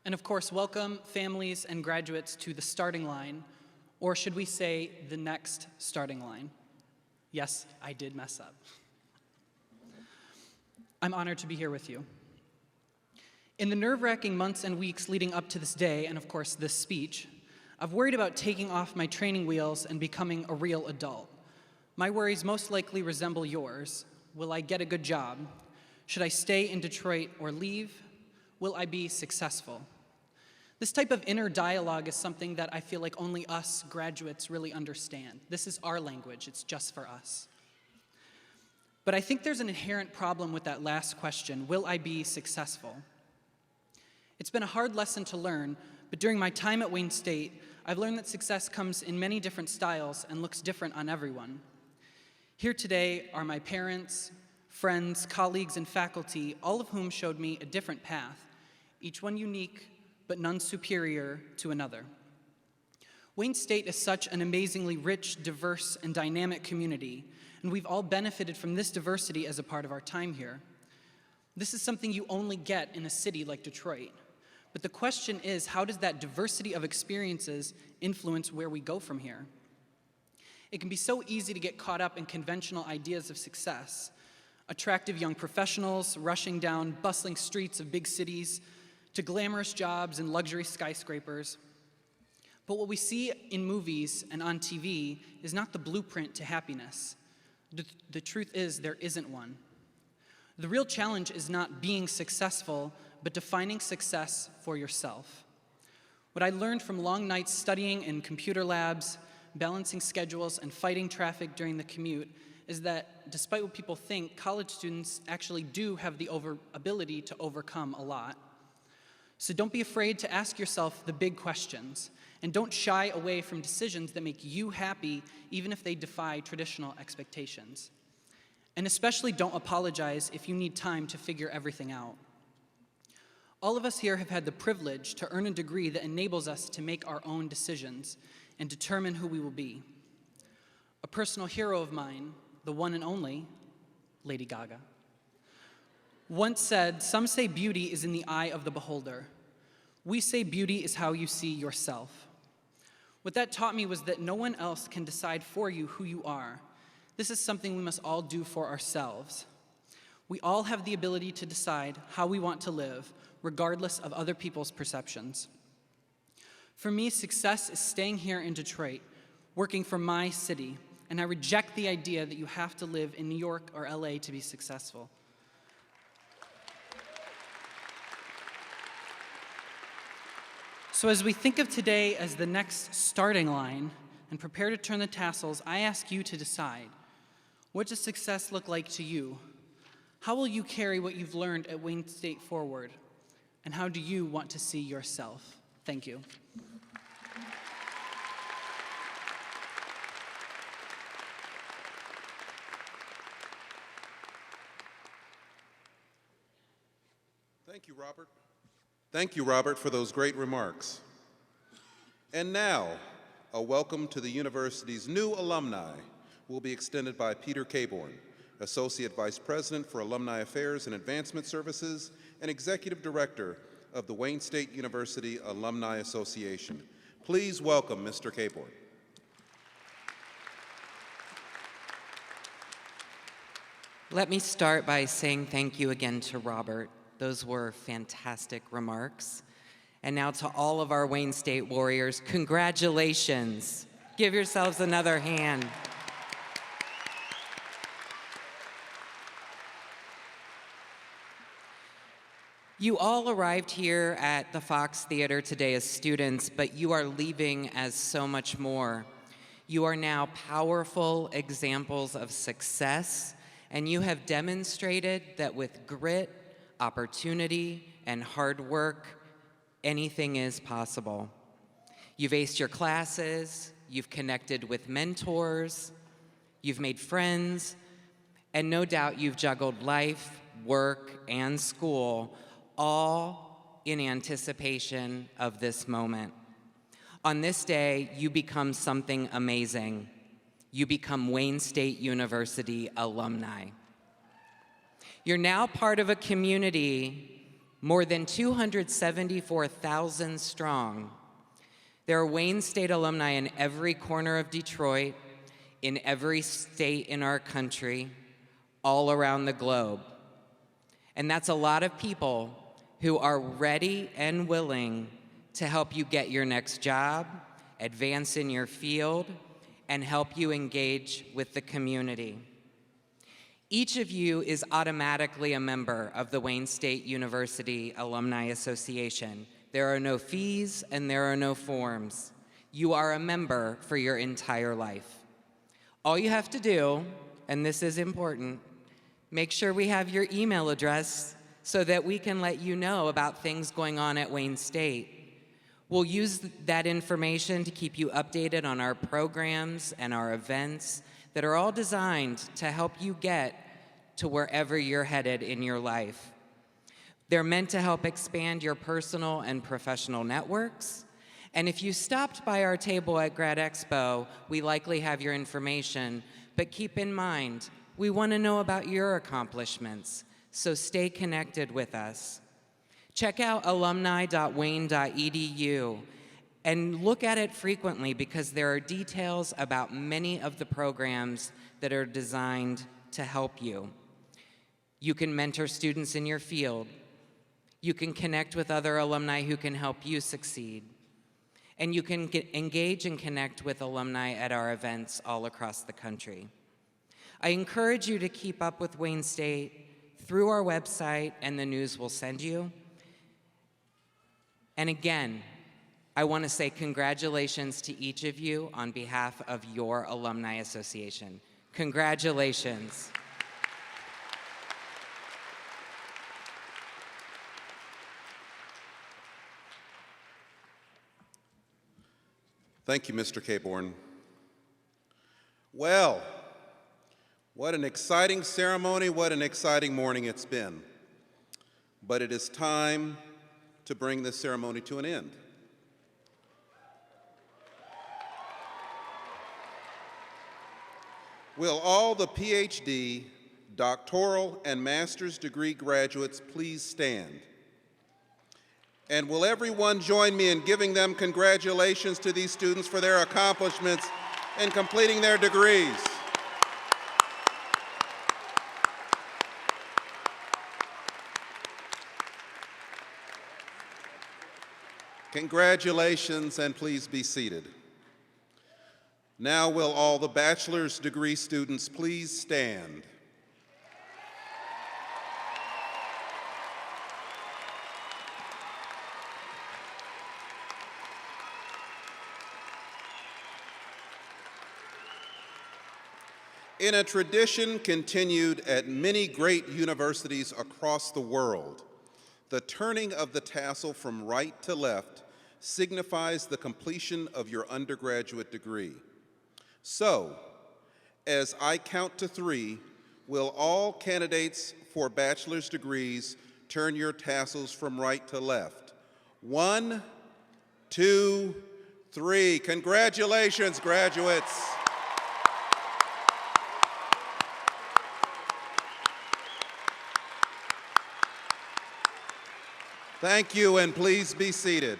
[SPEAKER 3] And of course, welcome families and graduates to the starting line, or should we say the next starting line? Yes, I did mess up. I'm honored to be here with you. In the nerve-wracking months and weeks leading up to this day, and of course this speech, I've worried about taking off my training wheels and becoming a real adult. My worries most likely resemble yours. Will I get a good job? Should I stay in Detroit or leave? Will I be successful? This type of inner dialogue is something that I feel like only us graduates really understand. This is our language, it's just for us. But I think there's an inherent problem with that last question, will I be successful? It's been a hard lesson to learn, but during my time at Wayne State, I've learned that success comes in many different styles and looks different on everyone. Here today are my parents, friends, colleagues, and faculty, all of whom showed me a different path, each one unique, but none superior to another. Wayne State is such an amazingly rich, diverse, and dynamic community, and we've all benefited from this diversity as a part of our time here. This is something you only get in a city like Detroit. But the question is, how does that diversity of experiences influence where we go from here? It can be so easy to get caught up in conventional ideas of success. Attractive young professionals rushing down bustling streets of big cities to glamorous jobs and luxury skyscrapers. But what we see in movies and on TV is not the blueprint to happiness. The truth is, there isn't one. The real challenge is not being successful, but defining success for yourself. What I learned from long nights studying in computer labs, balancing schedules, and fighting traffic during the commute is that despite what people think, college students actually do have the ability to overcome a lot. So don't be afraid to ask yourself the big questions, and don't shy away from decisions that make you happy, even if they defy traditional expectations. And especially don't apologize if you need time to figure everything out. All of us here have had the privilege to earn a degree that enables us to make our own decisions and determine who we will be. A personal hero of mine, the one and only Lady Gaga, once said, "Some say beauty is in the eye of the beholder. We say beauty is how you see yourself." What that taught me was that no one else can decide for you who you are. This is something we must all do for ourselves. We all have the ability to decide how we want to live, regardless of other people's perceptions. For me, success is staying here in Detroit, working for my city, and I reject the idea that you have to live in New York or LA to be successful. So as we think of today as the next starting line and prepare to turn the tassels, I ask you to decide, what does success look like to you? How will you carry what you've learned at Wayne State forward? And how do you want to see yourself? Thank you.
[SPEAKER 4] Thank you, Robert. Thank you, Robert, for those great remarks. And now, a welcome to the university's new alumni will be extended by Peter Caborn, Associate Vice President for Alumni Affairs and Advancement Services and Executive Director of the Wayne State University Alumni Association. Please welcome Mr. Caborn.
[SPEAKER 2] Let me start by saying thank you again to Robert. Those were fantastic remarks. And now to all of our Wayne State Warriors, congratulations. Give yourselves another hand. You all arrived here at the Fox Theater today as students, but you are leaving as so much more. You are now powerful examples of success, and you have demonstrated that with grit, opportunity, and hard work, anything is possible. You've aced your classes, you've connected with mentors, you've made friends, and no doubt you've juggled life, work, and school, all in anticipation of this moment. On this day, you become something amazing. You become Wayne State University alumni. You're now part of a community more than 274,000 strong. There are Wayne State alumni in every corner of Detroit, in every state in our country, all around the globe. And that's a lot of people who are ready and willing to help you get your next job, advance in your field, and help you engage with the community. Each of you is automatically a member of the Wayne State University Alumni Association. There are no fees and there are no forms. You are a member for your entire life. All you have to do, and this is important, make sure we have your email address so that we can let you know about things going on at Wayne State. We'll use that information to keep you updated on our programs and our events that are all designed to help you get to wherever you're headed in your life. They're meant to help expand your personal and professional networks. And if you stopped by our table at Grad Expo, we likely have your information. But keep in mind, we want to know about your accomplishments, so stay connected with us. Check out alumni.wayne.edu and look at it frequently because there are details about many of the programs that are designed to help you. You can mentor students in your field. You can connect with other alumni who can help you succeed. And you can engage and connect with alumni at our events all across the country. I encourage you to keep up with Wayne State through our website and the news we'll send you. And again, I want to say congratulations to each of you on behalf of your Alumni Association. Congratulations.
[SPEAKER 4] Thank you, Mr. Caborn. Well, what an exciting ceremony, what an exciting morning it's been. But it is time to bring this ceremony to an end. Will all the Ph.D., doctoral, and master's degree graduates please stand? And will everyone join me in giving them congratulations to these students for their accomplishments in completing their degrees? Congratulations, and please be seated. Now will all the bachelor's degree students please stand? In a tradition continued at many great universities across the world, the turning of the tassel from right to left signifies the completion of your undergraduate degree. So, as I count to 3, will all candidates for bachelor's degrees turn your tassels from right to left? 1, 2, 3. Congratulations, graduates. Thank you, and please be seated.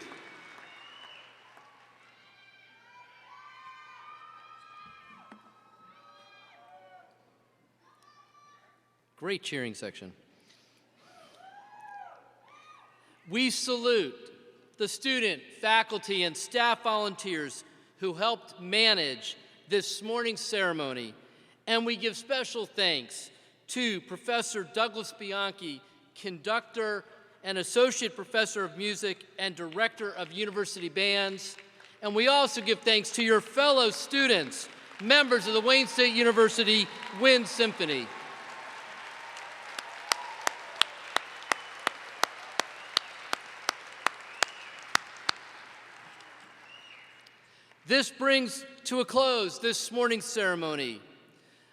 [SPEAKER 5] Great cheering section. We salute the student, faculty, and staff volunteers who helped manage this morning's ceremony, and we give special thanks to Professor Douglas Bianchi, conductor and Associate Professor of Music and Director of University Bands. And we also give thanks to your fellow students, members of the Wayne State University Wind Symphony. This brings to a close this morning's ceremony.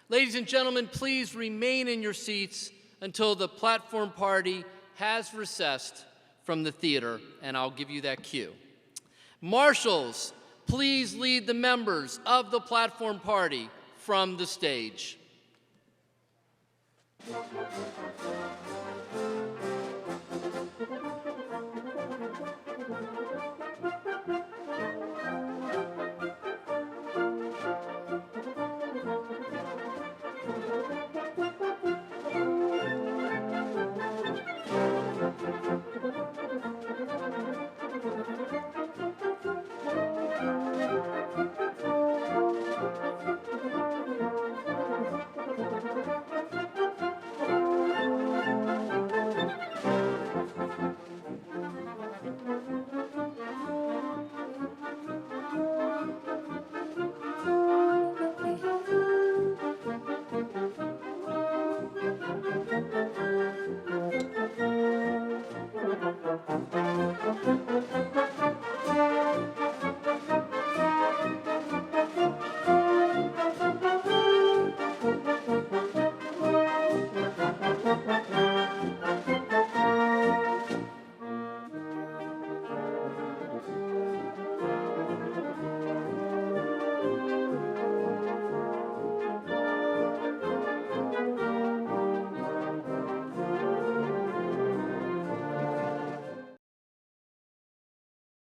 [SPEAKER 5] Ladies and gentlemen, please remain in your seats until the platform party has recessed from the theater, and I'll give you that cue. Marshals, please lead the members of the platform party from the stage.